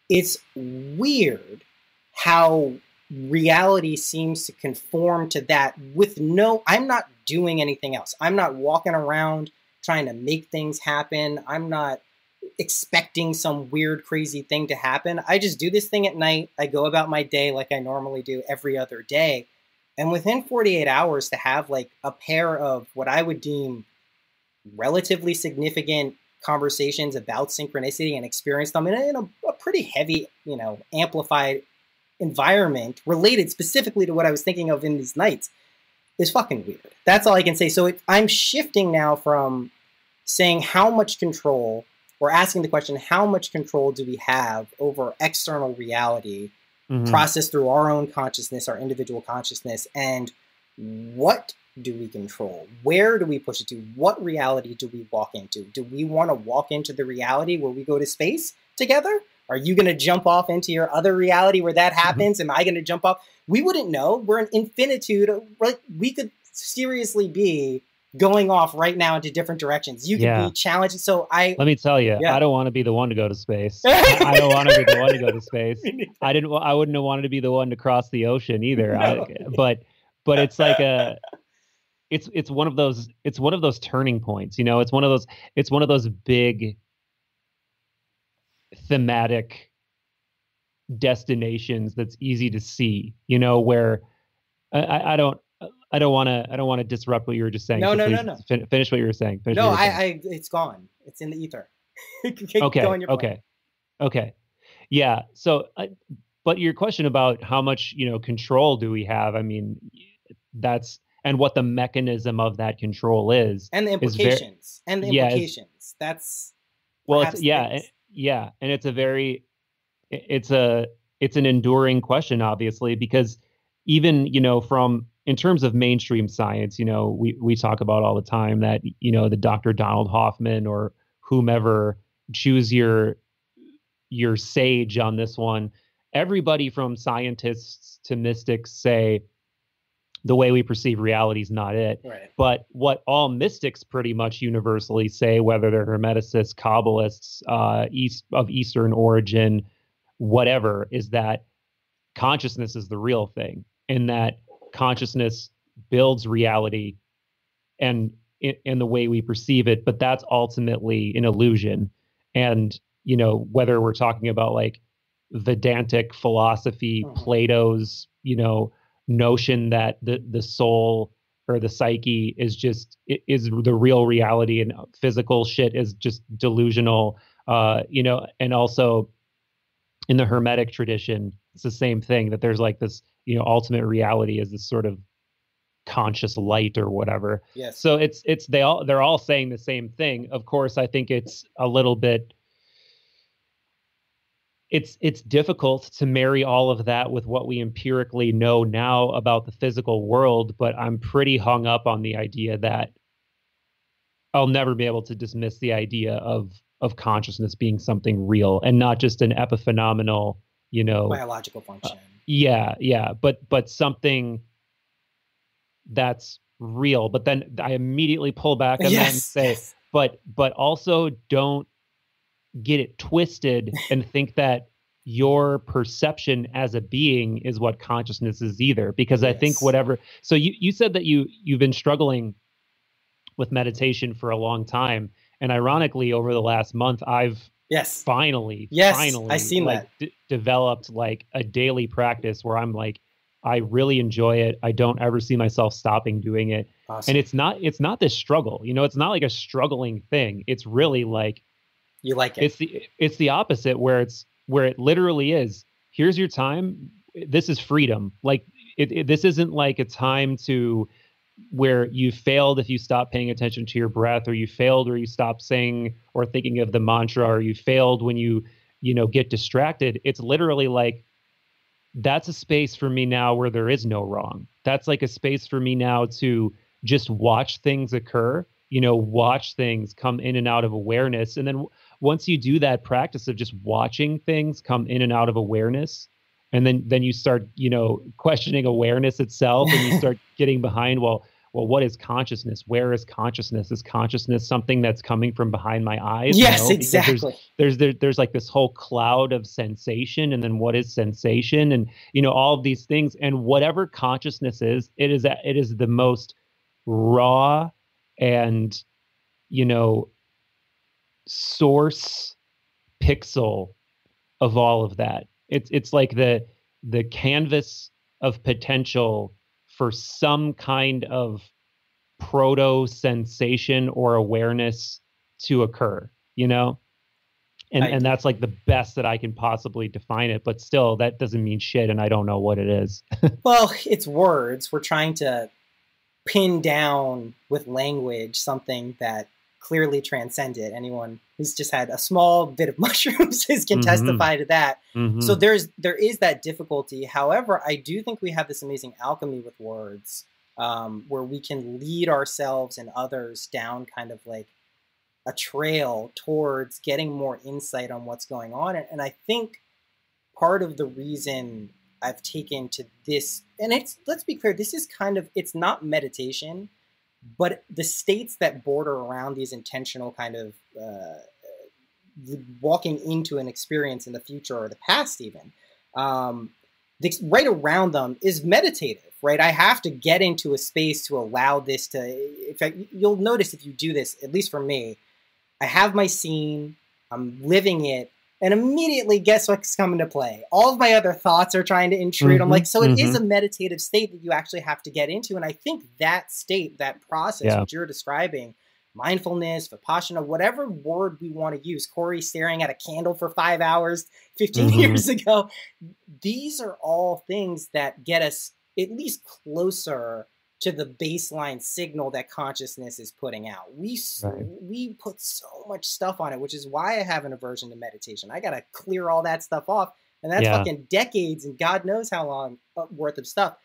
it's weird how reality seems to conform to that with I'm not doing anything else. I'm not walking around trying to make things happen. I'm not expecting some weird, crazy thing to happen. I just do this thing at night. I go about my day like I normally do every other day. And within 48 hours to have like a pair of what I would deem relatively significant conversations about synchronicity and experience them in a pretty heavy, amplified environment related specifically to what I was thinking of in these nights is fucking weird. That's all I can say. So I'm shifting now from saying how much control, or asking the question, how much control do we have over external reality processed through our own consciousness, our individual consciousness, and what do we control? Where do we push it to? What reality do we walk into? Do we want to walk into the reality where we go to space together? Are you going to jump off into your other reality where that happens? Am I going to jump off? We wouldn't know. We're an infinitude. Right? We could seriously be going off right now into different directions. You could be challenged. So let me tell you, I don't want to be the one to go to space. I don't want to be the one to go to space. I wouldn't have wanted to be the one to cross the ocean either. No. But it's like it's one of those turning points. It's one of those big thematic destinations that's easy to see, where I don't want to disrupt what you were just saying. No. Finish what you were saying. It's gone. It's in the ether. Okay. Yeah. So, but your question about how much, control do we have? I mean, and what the mechanism of that control is. And the implications. That's, yeah. And it's an enduring question, obviously, because even, in terms of mainstream science, we talk about all the time that, the Dr. Donald Hoffman or whomever, choose your sage on this one. Everybody from scientists to mystics say the way we perceive reality is not it. Right. But what all mystics pretty much universally say, whether they're Hermeticists, Kabbalists, of Eastern origin, whatever, is that consciousness is the real thing, and that consciousness builds reality and in the way we perceive it, but that's ultimately an illusion. And, whether we're talking about like Vedantic philosophy, Plato's, notion that the soul or the psyche is the real reality and physical shit is just delusional, and also in the Hermetic tradition, it's the same thing, that there's like this, ultimate reality is this sort of conscious light or whatever. Yes. So they're all saying the same thing. Of course, I think it's a little bit, it's difficult to marry all of that with what we empirically know now about the physical world, but I'm pretty hung up on the idea that I'll never be able to dismiss the idea of consciousness being something real and not just an epiphenomenal, biological function. Yeah, but something that's real. But then I immediately pull back on that and say, but also don't get it twisted and think that your perception as a being is what consciousness is either. Because I think whatever. So you said that you've been struggling with meditation for a long time, and ironically, over the last month, I've finally I seen like, that developed like a daily practice where I'm like, I really enjoy it. I don't ever see myself stopping doing it. Awesome. And it's not this struggle, it's not like a struggling thing. It's really like, you like it. It's the opposite, where it literally is, here's your time. This is freedom. Like this isn't like a time to where you failed if you stop paying attention to your breath, or you failed or you stop saying or thinking of the mantra, or you failed when you get distracted. It's literally like, that's a space for me now where there is no wrong. That's like a space for me now to just watch things occur, watch things come in and out of awareness. And then once you do that practice of just watching things come in and out of awareness, and then you start, questioning awareness itself, and you start getting behind, well, what is consciousness? Where is consciousness? Is consciousness something that's coming from behind my eyes? Yes, exactly. There's like this whole cloud of sensation, and then what is sensation, and all of these things, and whatever consciousness is, it is the most raw and source pixel of all of that. It's like the canvas of potential for some kind of proto sensation or awareness to occur, and that's like the best that I can possibly define it. But still, that doesn't mean shit, and I don't know what it is. Well, it's words. We're trying to pin down with language something that clearly transcended. Anyone who's just had a small bit of mushrooms can testify to that. So there is that difficulty. However, I do think we have this amazing alchemy with words, where we can lead ourselves and others down kind of like a trail towards getting more insight on what's going on. And I think part of the reason I've taken to this, and let's be clear, this is it's not meditation, but the states that border around these intentional kind of walking into an experience in the future or the past even, right around them is meditative, right? I have to get into a space to allow this to, in fact, you'll notice if you do this, at least for me, I have my scene, I'm living it, and immediately guess what's coming to play? All of my other thoughts are trying to intrude. I'm like, so it is a meditative state that you actually have to get into. And I think that state, that process, which you're describing, mindfulness, vipassana, whatever word we want to use, Corey staring at a candle for 5 hours 15 years ago, these are all things that get us at least closer to the baseline signal that consciousness is putting out. We put so much stuff on it, which is why I have an aversion to meditation. I got to clear all that stuff off. And that's fucking decades and God knows how long worth of stuff.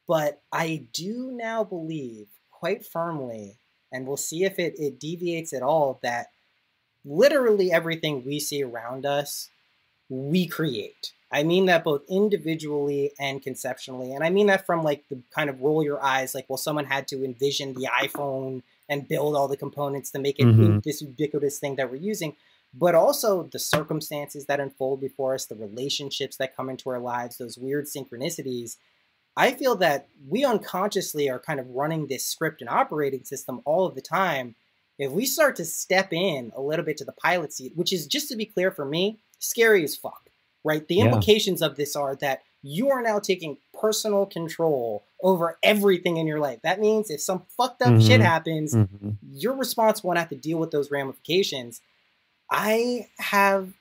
But I do now believe quite firmly, and we'll see if it deviates at all, that literally everything we see around us, we create. I mean that both individually and conceptually. And I mean that from like the kind of roll your eyes, like, well, someone had to envision the iPhone and build all the components to make it this ubiquitous thing that we're using, but also the circumstances that unfold before us, the relationships that come into our lives, those weird synchronicities. I feel that we unconsciously are kind of running this script and operating system all of the time. If we start to step in a little bit to the pilot seat, which is, just to be clear for me, scary as fuck. Right? The implications of this are that you are now taking personal control over everything in your life. That means if some fucked up shit happens, you're responsible and have to deal with those ramifications. I have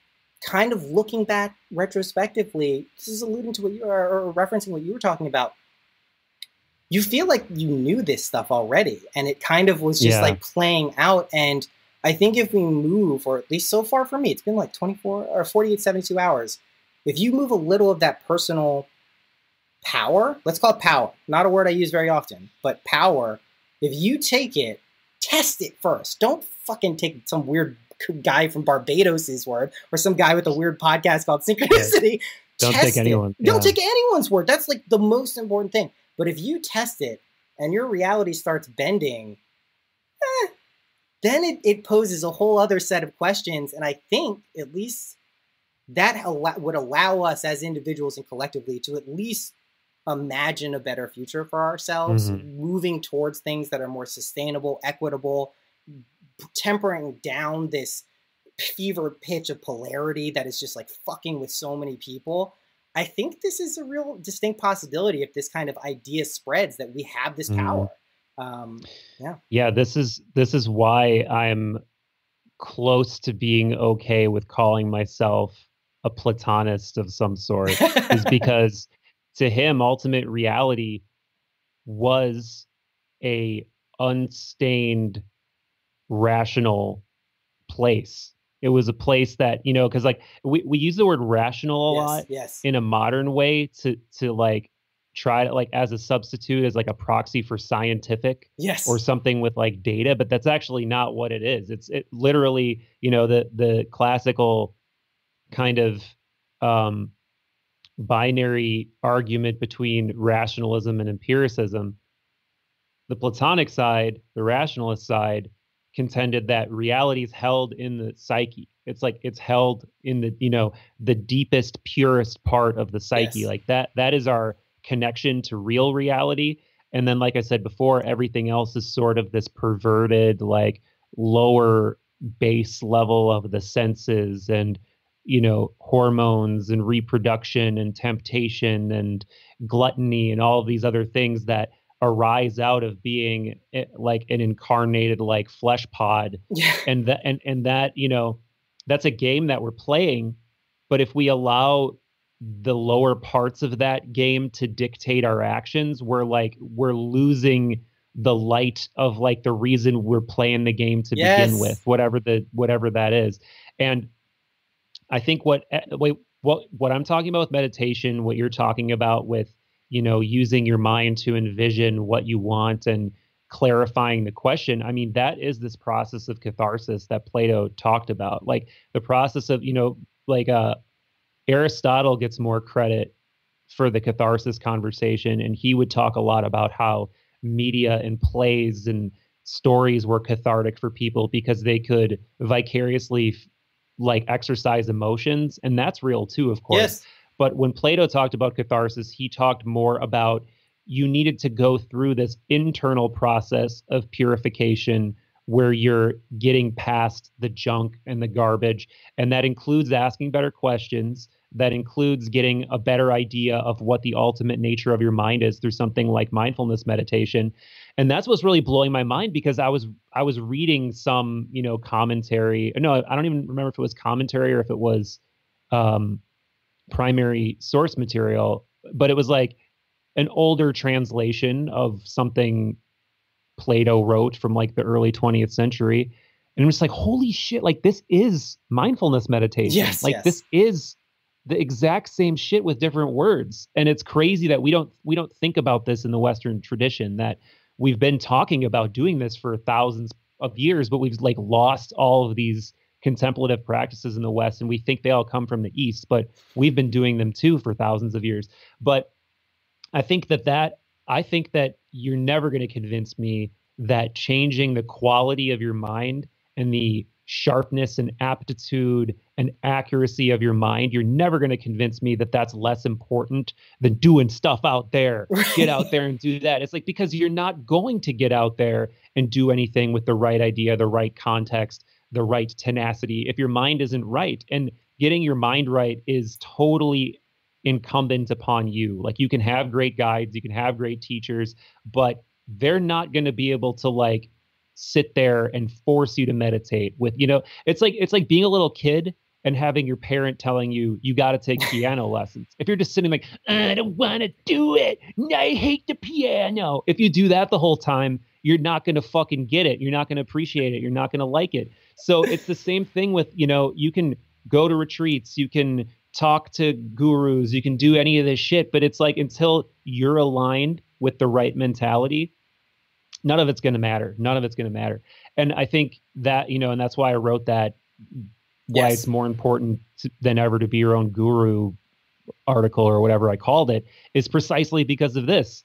kind of looking back retrospectively, this is alluding to what you are, or referencing what you were talking about. You feel like you knew this stuff already, and it kind of was just like playing out. And I think if we move, or at least so far for me, it's been like 24 or 48, 72 hours. If you move a little of that personal power, let's call it power, not a word I use very often, but power. If you take it, test it first. Don't fucking take some weird guy from Barbados's word or some guy with a weird podcast called Synchronicity. Don't take anyone. Don't take anyone's word. That's like the most important thing. But if you test it and your reality starts bending, then it poses a whole other set of questions. And I think at least that would allow us as individuals and collectively to at least imagine a better future for ourselves, moving towards things that are more sustainable, equitable, tempering down this fever pitch of polarity that is just like fucking with so many people. I think this is a real distinct possibility if this kind of idea spreads that we have this power. Yeah, this is why I'm close to being okay with calling myself a Platonist of some sort, is because to him, ultimate reality was a unstained, rational place. It was a place that, you know, because like we use the word rational a lot in a modern way to like try to like as a substitute, as like a proxy for scientific or something with like data, but that's actually not what it is. It literally, you know, the classical kind of binary argument between rationalism and empiricism. The Platonic side, the rationalist side, contended that reality is held in the psyche. It's like it's held in the, you know, the deepest, purest part of the psyche. Like that is our connection to real reality. And then, like I said before, everything else is sort of this perverted, like lower base level of the senses and, you know, hormones and reproduction and temptation and gluttony and all of these other things that arise out of being like an incarnated like flesh pod. And that, you know, that's a game that we're playing. But if we allow the lower parts of that game to dictate our actions, we're losing the light of like the reason we're playing the game to begin with, whatever that is. And I think what I'm talking about with meditation, what you're talking about with, you know, using your mind to envision what you want and clarifying the question. I mean, that is this process of catharsis that Plato talked about. Like the process of, you know, like Aristotle gets more credit for the catharsis conversation. And he would talk a lot about how media and plays and stories were cathartic for people because they could vicariously like exercise emotions. And that's real too, of course. But when Plato talked about catharsis, he talked more about you needed to go through this internal process of purification where you're getting past the junk and the garbage. And that includes asking better questions. That includes getting a better idea of what the ultimate nature of your mind is through something like mindfulness meditation. And that's what's really blowing my mind, because I was reading some, you know, commentary. No, I don't even remember if it was commentary or if it was primary source material, but it was like an older translation of something Plato wrote from like the early 20th century. And it was like, holy shit, like this is mindfulness meditation. This is the exact same shit with different words. And it's crazy that we don't think about this in the Western tradition, that we've been talking about doing this for thousands of years, but we've like lost all of these contemplative practices in the West, and we think they all come from the East, but we've been doing them too for thousands of years. But I think that you're never going to convince me that changing the quality of your mind and the sharpness and aptitude and accuracy of your mind, you're never going to convince me that that's less important than doing stuff out there. Get out there and do that. It's like, because you're not going to get out there and do anything with the right idea, the right context, the right tenacity if your mind isn't right. And getting your mind right is totally incumbent upon you. Like, you can have great guides, you can have great teachers, but they're not going to be able to like sit there and force you to meditate with, you know, it's like being a little kid and having your parent telling you, you got to take piano lessons. If you're just sitting like, I don't want to do it. I hate the piano. If you do that the whole time, you're not going to fucking get it. You're not going to appreciate it. You're not going to like it. So it's the same thing with, you can go to retreats, you can talk to gurus, you can do any of this shit, but it's like, until you're aligned with the right mentality, none of it's going to matter. None of it's going to matter. And I think that, and that's why I wrote that, why it's more important than ever to be your own guru article or whatever I called it, is precisely because of this.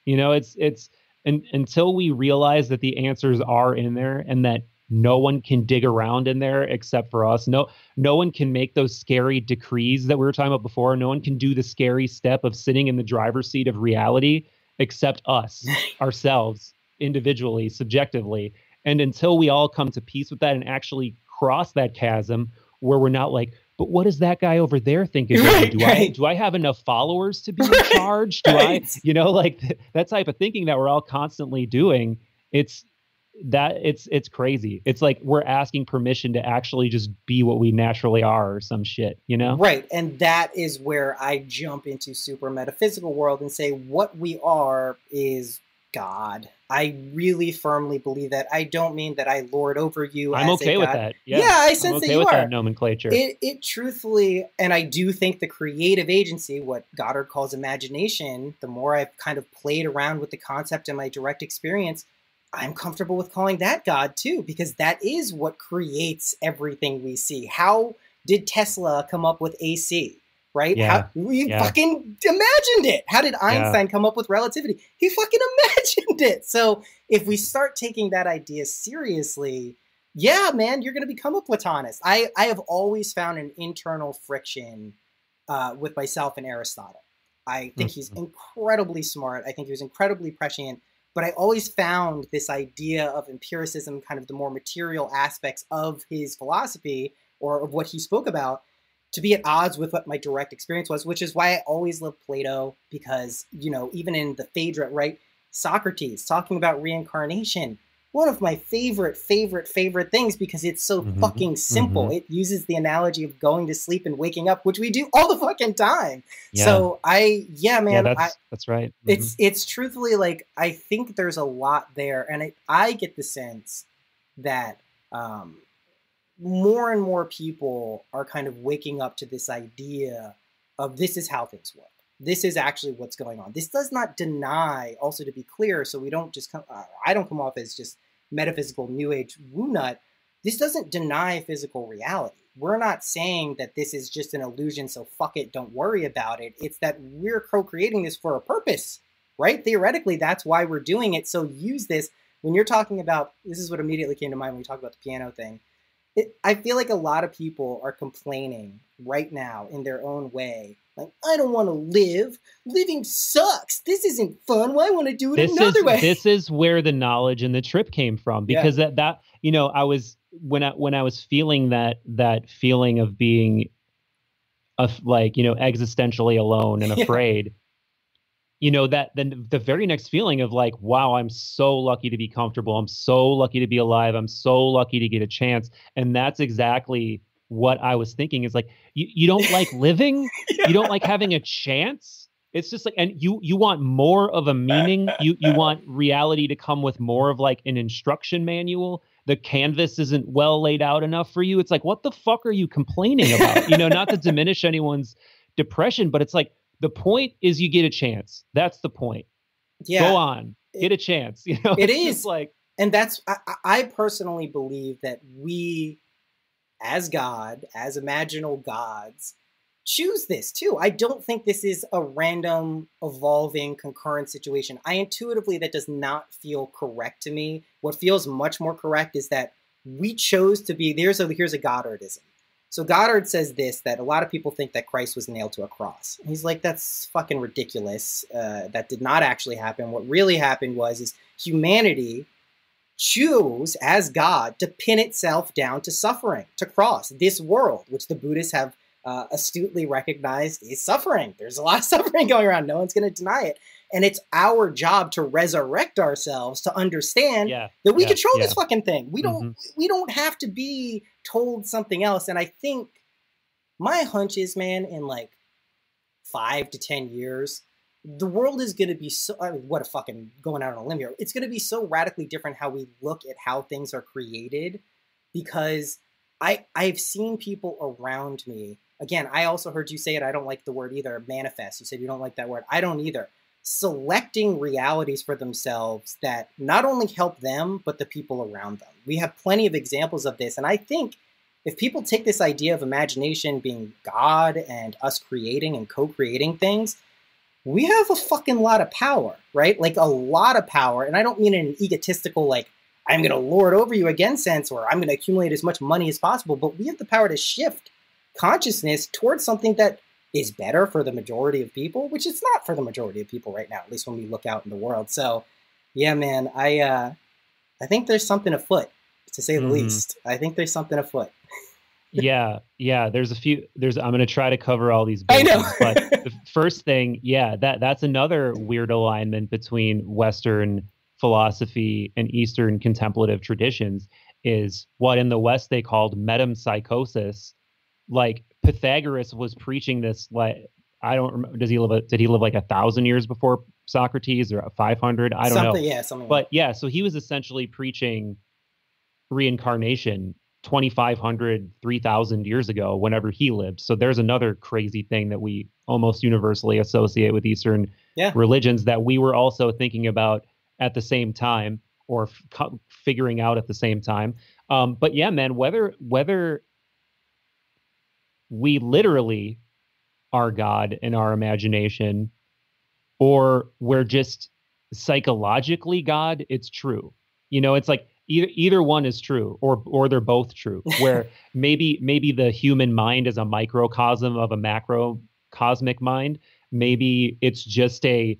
Until we realize that the answers are in there and that no one can dig around in there except for us. No one can make those scary decrees that we were talking about before. No one can do the scary step of sitting in the driver's seat of reality except us, ourselves, individually, subjectively. And until we all come to peace with that and actually cross that chasm where we're not like, but what does that guy over there think is do I have enough followers to be in charge? Do I, that type of thinking that we're all constantly doing, it's crazy. It's like we're asking permission to actually just be what we naturally are or some shit, Right. And that is where I jump into super metaphysical world and say what we are is God. I really firmly believe that. I don't mean that I lord over you. I'm okay with that. Yeah, I sense that you are. That nomenclature. It truthfully, and I do think the creative agency, what Goddard calls imagination, the more I've kind of played around with the concept in my direct experience, I'm comfortable with calling that God too, because that is what creates everything we see. How did Tesla come up with AC? Right? Yeah. We fucking imagined it. How did Einstein come up with relativity? He fucking imagined it. So if we start taking that idea seriously, man, you're going to become a Platonist. I have always found an internal friction with myself and Aristotle. I think he's incredibly smart. I think he was incredibly prescient. But I always found this idea of empiricism, kind of the more material aspects of his philosophy or of what he spoke about, to be at odds with what my direct experience was, which is why I always loved Plato, because, even in the Phaedra, right? Socrates talking about reincarnation, one of my favorite things, because it's so fucking simple. It uses the analogy of going to sleep and waking up, which we do all the fucking time. Yeah. So that's right. It's truthfully like, I think there's a lot there. And I get the sense that, more and more people are kind of waking up to this idea of this is how things work. This is actually what's going on. This does not deny, also to be clear, so we don't just I don't come off as just metaphysical new age woo nut. This doesn't deny physical reality. We're not saying that this is just an illusion, so fuck it, don't worry about it. It's that we're co-creating this for a purpose, right? Theoretically, that's why we're doing it. So use this. When you're talking about, this is what immediately came to mind when we talk about the piano thing. I feel like a lot of people are complaining right now in their own way. Like, I don't want to live. Living sucks. This isn't fun. Why want to do it another way? This is where the knowledge and the trip came from, because I was when I was feeling that feeling of being existentially alone and afraid. That then the very next feeling of like, wow, I'm so lucky to be comfortable. I'm so lucky to be alive. I'm so lucky to get a chance. And that's exactly what I was thinking, is like, you don't like living. You don't like having a chance. It's just like, and you want more of a meaning. You want reality to come with more of like an instruction manual. The canvas isn't well laid out enough for you. It's like, what the fuck are you complaining about? Not to diminish anyone's depression, but it's like, the point is you get a chance. That's the point. Yeah. Go on. Get a chance. It is like, and that's, I personally believe that we, as God, as imaginal gods, choose this too. I don't think this is a random, evolving, concurrent situation. That does not feel correct to me. What feels much more correct is that we chose to be, here's a Goddardism. So Goddard says this, that a lot of people think that Christ was nailed to a cross. And he's like, that's fucking ridiculous. That did not actually happen. What really happened is humanity chose, as God, to pin itself down to suffering, to cross this world, which the Buddhists have astutely recognized is suffering. There's a lot of suffering going around. No one's going to deny it. And it's our job to resurrect ourselves, to understand that we control this fucking thing. We don't have to be told something else. And I think My hunch is, man, in like 5 to 10 years, the world is going to be so, I mean, what a fucking going out on a limb here. It's going to be so radically different how we look at how things are created, because I've seen people around me. Again, I also heard you say it. I don't like the word either. Manifest. You said you don't like that word. I don't either. Selecting realities for themselves that not only help them, but the people around them. We have plenty of examples of this. And I think if people take this idea of imagination being God and us creating and co-creating things, we have a fucking lot of power, right? Like a lot of power. And I don't mean in an egotistical, like, I'm going to lord over you again sense, or I'm going to accumulate as much money as possible. But we have the power to shift consciousness towards something that is better for the majority of people, which it's not for the majority of people right now, at least when we look out in the world. So yeah, man, I think there's something afoot, to say the least. I think there's something afoot. Yeah. There's I'm going to try to cover all these bases, I know. But the first thing, that's another weird alignment between Western philosophy and Eastern contemplative traditions is what in the West they called metempsychosis. Like Pythagoras was preaching this, like, I don't remember, did he live like 1,000 years before Socrates, or 500? I don't know. Yeah, something. But yeah, so he was essentially preaching reincarnation 2,500, 3,000 years ago, whenever he lived. So there's another crazy thing that we almost universally associate with Eastern religions that we were also thinking about at the same time, or figuring out at the same time. But yeah, man, whether we literally are God in our imagination, or we're just psychologically God, it's true. You know, it's like either one is true, or they're both true. Where maybe the human mind is a microcosm of a macro cosmic mind. Maybe it's just the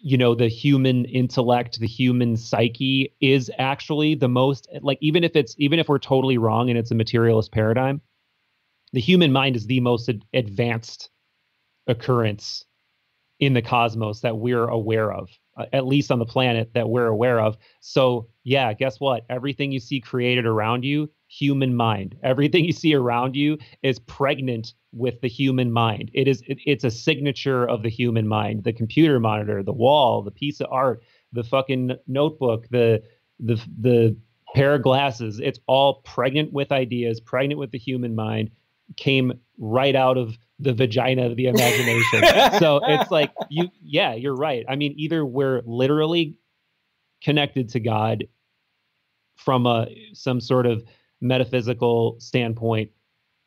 human intellect, the human psyche is actually the most, like, even if we're totally wrong and it's a materialist paradigm, the human mind is the most advanced occurrence in the cosmos that we're aware of, at least on the planet that we're aware of. So yeah, guess what? Everything you see created around you, human mind. Everything you see around you is pregnant with the human mind. It's a signature of the human mind. The computer monitor, the wall, the piece of art, the fucking notebook, the pair of glasses. It's all pregnant with ideas, pregnant with the human mind. Came right out of the vagina of the imagination. So it's like, you're right. I mean, either we're literally connected to God from some sort of metaphysical standpoint,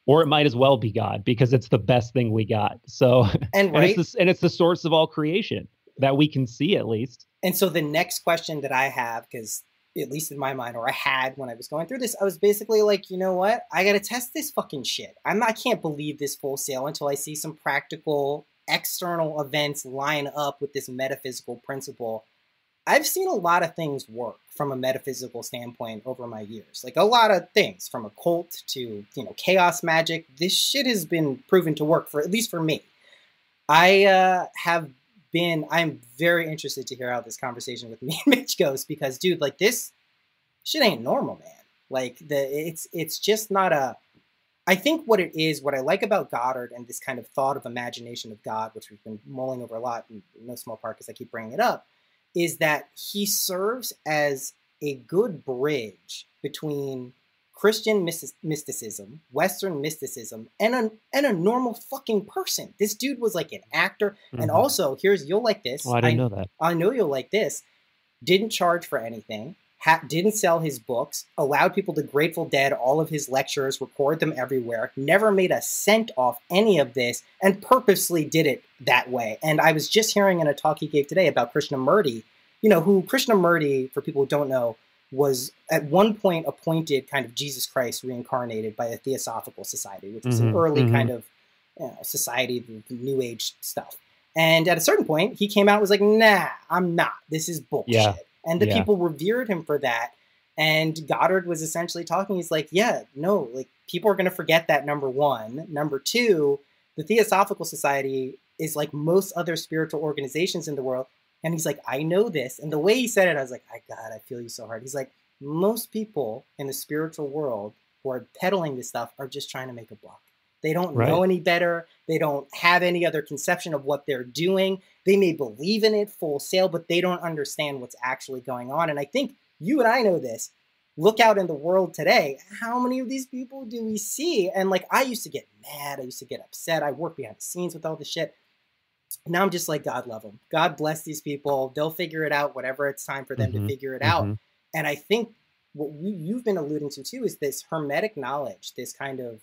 or it might as well be God, because it's the best thing we got. So and it's the source of all creation that we can see, at least. And so the next question that I have, because at least in my mind, or I had when I was going through this, I was basically like, you know what? I got to test this fucking shit. I can't believe this full sail until I see some practical external events line up with this metaphysical principle. I've seen a lot of things work from a metaphysical standpoint over my years. Like a lot of things, from occult to, chaos magic. This shit has been proven to work, for at least for me. I'm very interested to hear how this conversation with me and Mitch goes, because dude, like, this shit ain't normal, man. Like it's just not I think what it is, what I like about Goddard and this kind of thought of imagination of God, which we've been mulling over a lot, in no small part because I keep bringing it up, is that he serves as a good bridge between Christian mysticism, Western mysticism, and a normal fucking person. This dude was like an actor. And also, you'll like this. Oh, I didn't know that. I know you'll like this. Didn't charge for anything. Didn't sell his books. Allowed people to Grateful Dead all of his lectures, record them everywhere. Never made a cent off any of this, and purposely did it that way. And I was just hearing in a talk he gave today about Krishnamurti, who Krishnamurti, for people who don't know, was at one point appointed kind of Jesus Christ reincarnated by the Theosophical Society, which was an early kind of society, the New Age stuff. And at a certain point, he came out and was like, nah, I'm not. This is bullshit. Yeah. And the people revered him for that. And Goddard was essentially talking. He's like, people are going to forget that, number one. Number two, the Theosophical Society is like most other spiritual organizations in the world. And he's like, I know this. And the way he said it, I was like, God, I feel you so hard. He's like, most people in the spiritual world who are peddling this stuff are just trying to make a buck. They don't know any better. They don't have any other conception of what they're doing. They may believe in it full sail, but they don't understand what's actually going on. And I think you and I know this. Look out in the world today. How many of these people do we see? And like, I used to get mad. I used to get upset. I work behind the scenes with all this shit. Now I'm just like, God love them. God bless these people. They'll figure it out, whatever it's time for them to figure it out. And I think what you've been alluding to too is this hermetic knowledge, this kind of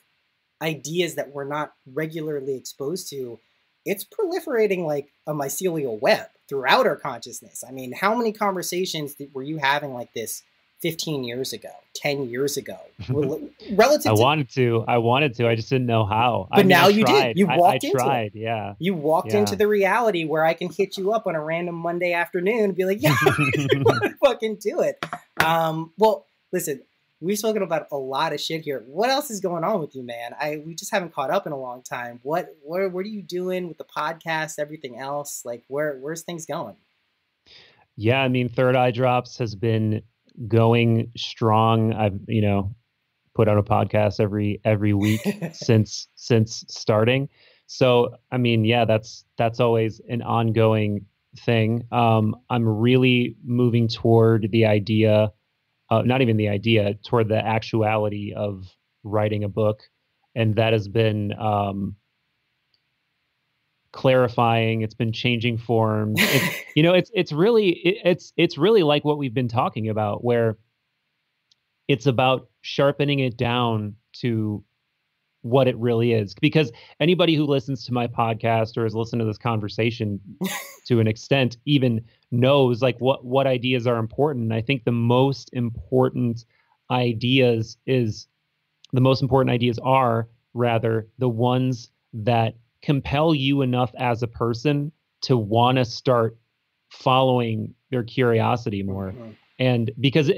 ideas that we're not regularly exposed to. It's proliferating like a mycelial web throughout our consciousness. I mean, how many conversations were you having like this 15 years ago, 10 years ago? Relative I wanted to. I just didn't know how. But now you did. You walked into it. Yeah. You walked into the reality where I can hit you up on a random Monday afternoon and be like, yeah, fucking do it. Well, listen, we've spoken about a lot of shit here. What else is going on with you, man? We just haven't caught up in a long time. What are you doing with the podcast, everything else? Like, where's things going? Yeah, I mean, Third Eye Drops has been going strong. I've, put out a podcast every week since starting. So, I mean, yeah, that's always an ongoing thing. I'm really moving toward the idea, not even the idea, toward the actuality of writing a book. And that has been clarifying. It's been changing forms. It's really like what we've been talking about, where it's about sharpening it down to what it really is. Because anybody who listens to my podcast or has listened to this conversation to an extent even knows like what ideas are important. And I think the most important ideas are rather the ones that compel you enough as a person to want to start following their curiosity more. And because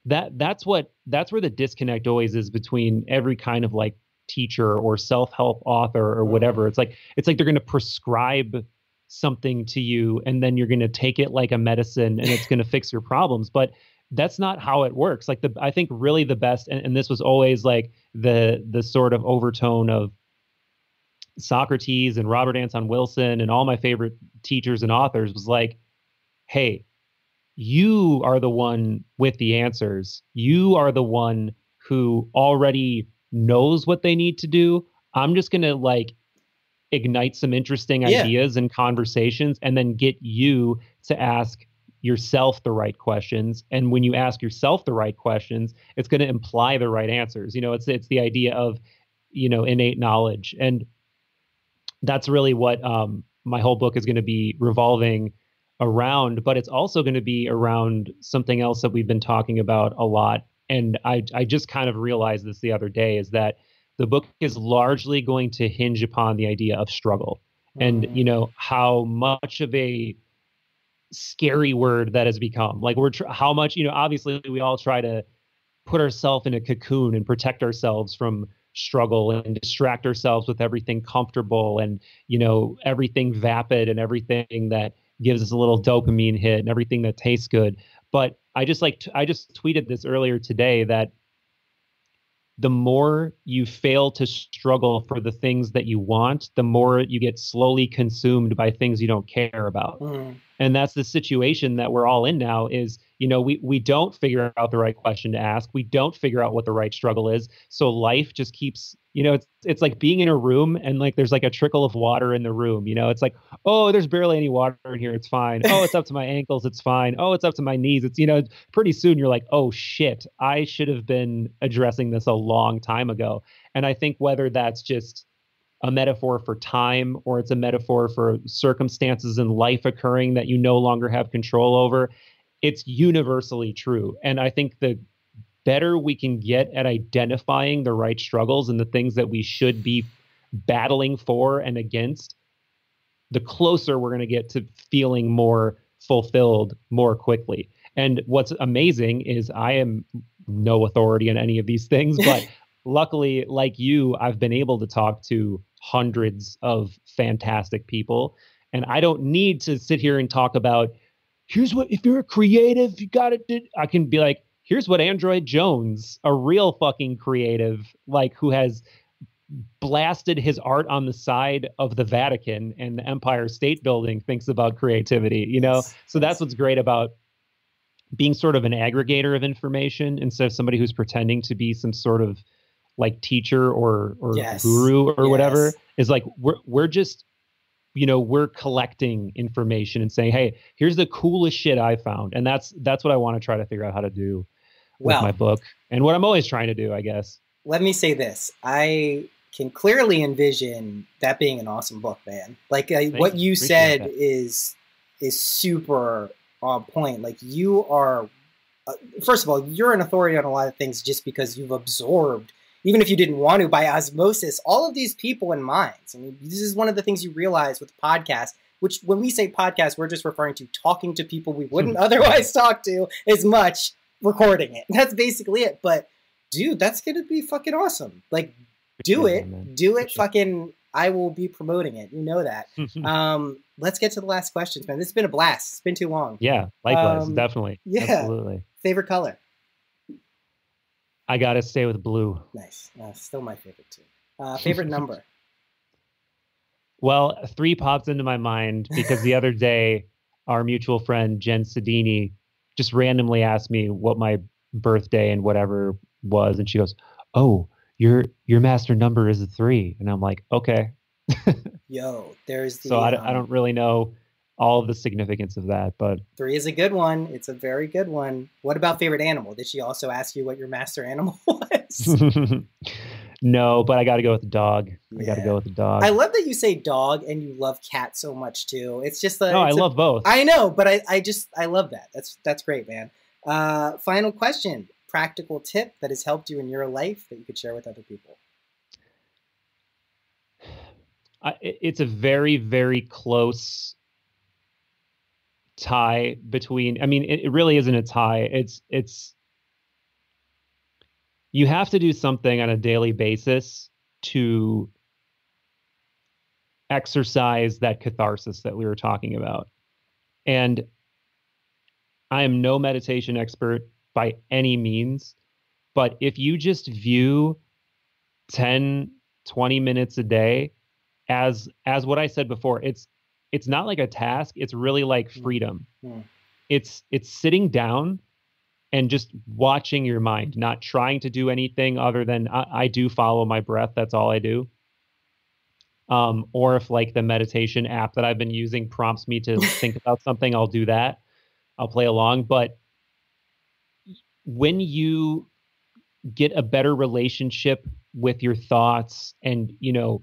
that's where the disconnect always is between every kind of like teacher or self-help author or whatever. It's like they're going to prescribe something to you and then you're going to take it like a medicine and it's going to fix your problems. But that's not how it works. Like I think really the best, and this was always like the sort of overtone of Socrates and Robert Anton Wilson and all my favorite teachers and authors was like, hey, you are the one with the answers. You are the one who already knows what they need to do. I'm just going to like ignite some interesting ideas and conversations and then get you to ask yourself the right questions. And when you ask yourself the right questions, it's going to imply the right answers. It's the idea of, innate knowledge. And that's really what my whole book is going to be revolving around, but it's also going to be around something else that we've been talking about a lot. And I just kind of realized this the other day, is that the book is largely going to hinge upon the idea of struggle and, how much of a scary word that has become. Like how much, obviously we all try to put ourselves in a cocoon and protect ourselves from struggle and distract ourselves with everything comfortable and, everything vapid and everything that gives us a little dopamine hit and everything that tastes good. But I just tweeted this earlier today that the more you fail to struggle for the things that you want, the more you get slowly consumed by things you don't care about. And that's the situation that we're all in now is, we don't figure out the right question to ask. We don't figure out what the right struggle is. So life just keeps, it's like being in a room and like there's like a trickle of water in the room. It's like, oh, there's barely any water in here. It's fine. Oh, it's up to my ankles. It's fine. Oh, it's up to my knees. It's, pretty soon you're like, oh shit, I should have been addressing this a long time ago. And I think whether that's just a metaphor for time or it's a metaphor for circumstances in life occurring that you no longer have control over, it's universally true. And I think the better we can get at identifying the right struggles and the things that we should be battling for and against, the closer we're going to get to feeling more fulfilled more quickly. And what's amazing is I am no authority on any of these things, but luckily, like you, I've been able to talk to hundreds of fantastic people. And I don't need to sit here and talk about, here's what, if you're a creative, you got to, I can be like, here's what Android Jones, a real fucking creative, like who has blasted his art on the side of the Vatican and the Empire State Building thinks about creativity, you know? So that's what's great about being sort of an aggregator of information instead of somebody who's pretending to be some sort of like teacher or guru or whatever, is like, we're just, you know, we're collecting information and saying, hey, here's the coolest shit I found. And that's what I want to try to figure out how to do with my book, and what I'm always trying to do, I guess. Let me say this. I can clearly envision that being an awesome book, man. Like what you said is super on point. Like you are, first of all, you're an authority on a lot of things just because you've absorbed, even if you didn't want to, by osmosis, all of these people in minds. I mean, this is one of the things you realize with podcast, which when we say podcast, we're just referring to talking to people we wouldn't otherwise talk to as much, recording it. That's basically it. But dude, that's going to be fucking awesome. Like do it. Fucking, I will be promoting it. You know that. Let's get to the last questions, man. This has been a blast. It's been too long. Yeah, likewise. Definitely. Yeah. Absolutely. Favorite color? I got to stay with blue. Nice. Still my favorite too. Favorite number? Well, 3 pops into my mind because the other day, our mutual friend, Jen Sedini, just randomly asked me what my birthday and whatever was. And she goes, oh, your master number is a 3. And I'm like, okay. Yo, there's the... So I don't really know all of the significance of that, but 3 is a good one. It's a very good one. What about favorite animal? Did she also ask you what your master animal was? No, but I got to go with the dog. I got to go with the dog. I love that you say dog and you love cat so much too. It's just no, I love both. I know, but I love that. That's great, man. Final question: practical tip that has helped you in your life that you could share with other people. It's a very, very close tie between. I mean, it really isn't a tie. It's. You have to do something on a daily basis to exercise that catharsis that we were talking about. And I am no meditation expert by any means, but if you just view 10, 20 minutes a day as what I said before, it's not like a task. It's really like freedom. It's sitting down and just watching your mind, not trying to do anything other than I do follow my breath. That's all I do. Or if like the meditation app that I've been using prompts me to think about something, I'll do that. I'll play along. But when you get a better relationship with your thoughts and, you know,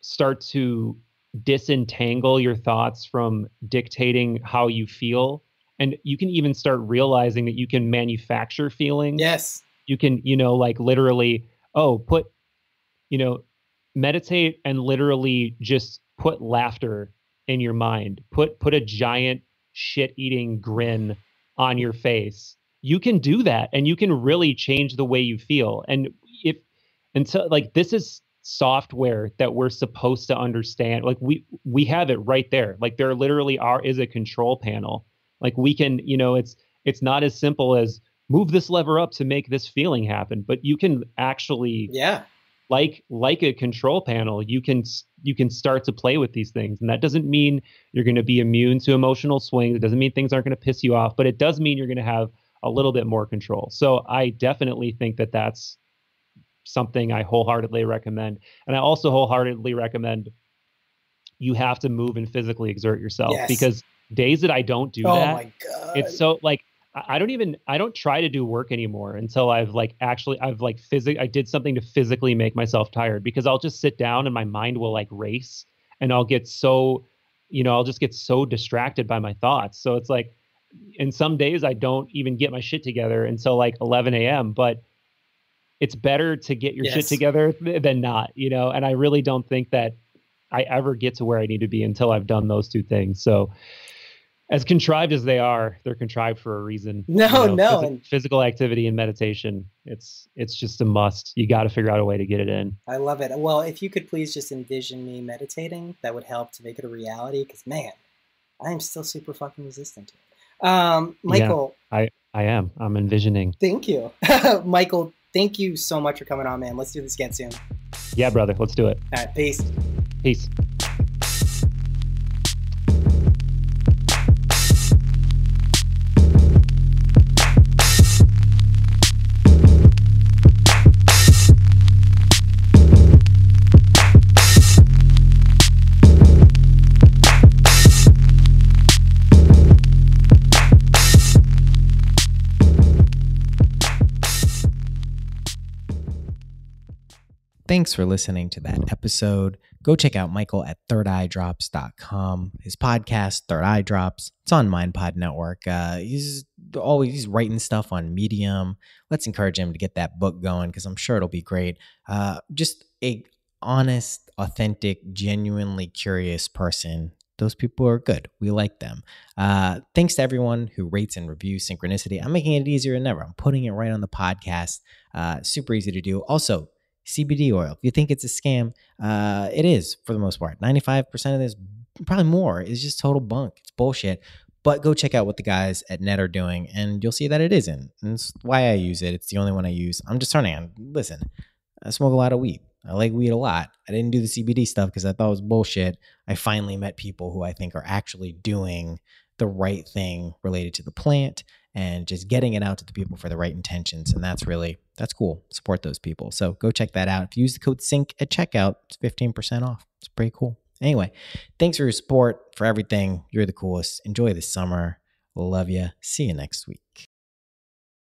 start to disentangle your thoughts from dictating how you feel, and you can even start realizing that you can manufacture feelings. Yes. You can, you know, like literally, meditate and literally just put laughter in your mind. Put a giant shit-eating grin on your face. You can do that and you can really change the way you feel. And so like this is software that we're supposed to understand. Like we have it right there. Like there literally is a control panel. Like we can, you know, it's not as simple as move this lever up to make this feeling happen, but you can actually, like a control panel, you can start to play with these things. And that doesn't mean you're going to be immune to emotional swings. It doesn't mean things aren't going to piss you off, but it does mean you're going to have a little bit more control. So I definitely think that that's something I wholeheartedly recommend. And I also wholeheartedly recommend you have to move and physically exert yourself because days that I don't do that, oh my God, it's so like, I don't try to do work anymore until I did something to physically make myself tired, because I'll just sit down and my mind will like race and I'll just get so distracted by my thoughts. So it's like, and some days I don't even get my shit together until like 11 a.m. But it's better to get your shit together than not, you know? And I really don't think that I ever get to where I need to be until I've done those two things. So as contrived as they are, they're contrived for a reason. Physical activity and meditation, it's just a must. You got to figure out a way to get it in. I love it. Well, if you could please just envision me meditating, that would help to make it a reality. Because man, I am still super fucking resistant to it. Michael, yeah, I am. I'm envisioning. Thank you, Michael. Thank you so much for coming on, man. Let's do this again soon. Yeah, brother. Let's do it. All right, peace. Peace. Thanks for listening to that episode. Go check out Michael at thirdeyedrops.com. His podcast, Third Eye Drops, it's on MindPod Network. He's writing stuff on Medium. Let's encourage him to get that book going because I'm sure it'll be great. Just a honest, authentic, genuinely curious person. Those people are good. We like them. Thanks to everyone who rates and reviews Synchronicity. I'm making it easier than ever. I'm putting it right on the podcast. Super easy to do. Also, CBD oil. If you think it's a scam, it is for the most part. 95% of this, probably more, is just total bunk. It's bullshit. But go check out what the guys at Net are doing, and you'll see that it isn't. And it's why I use it. It's the only one I use. I'm just turning on. Listen, I smoke a lot of weed. I like weed a lot. I didn't do the CBD stuff because I thought it was bullshit. I finally met people who I think are actually doing the right thing related to the plant and just getting it out to the people for the right intentions. And that's cool. Support those people. So go check that out. If you use the code SYNC at checkout, it's 15% off. It's pretty cool. Anyway, thanks for your support, for everything. You're the coolest. Enjoy this summer. Love you. See you next week.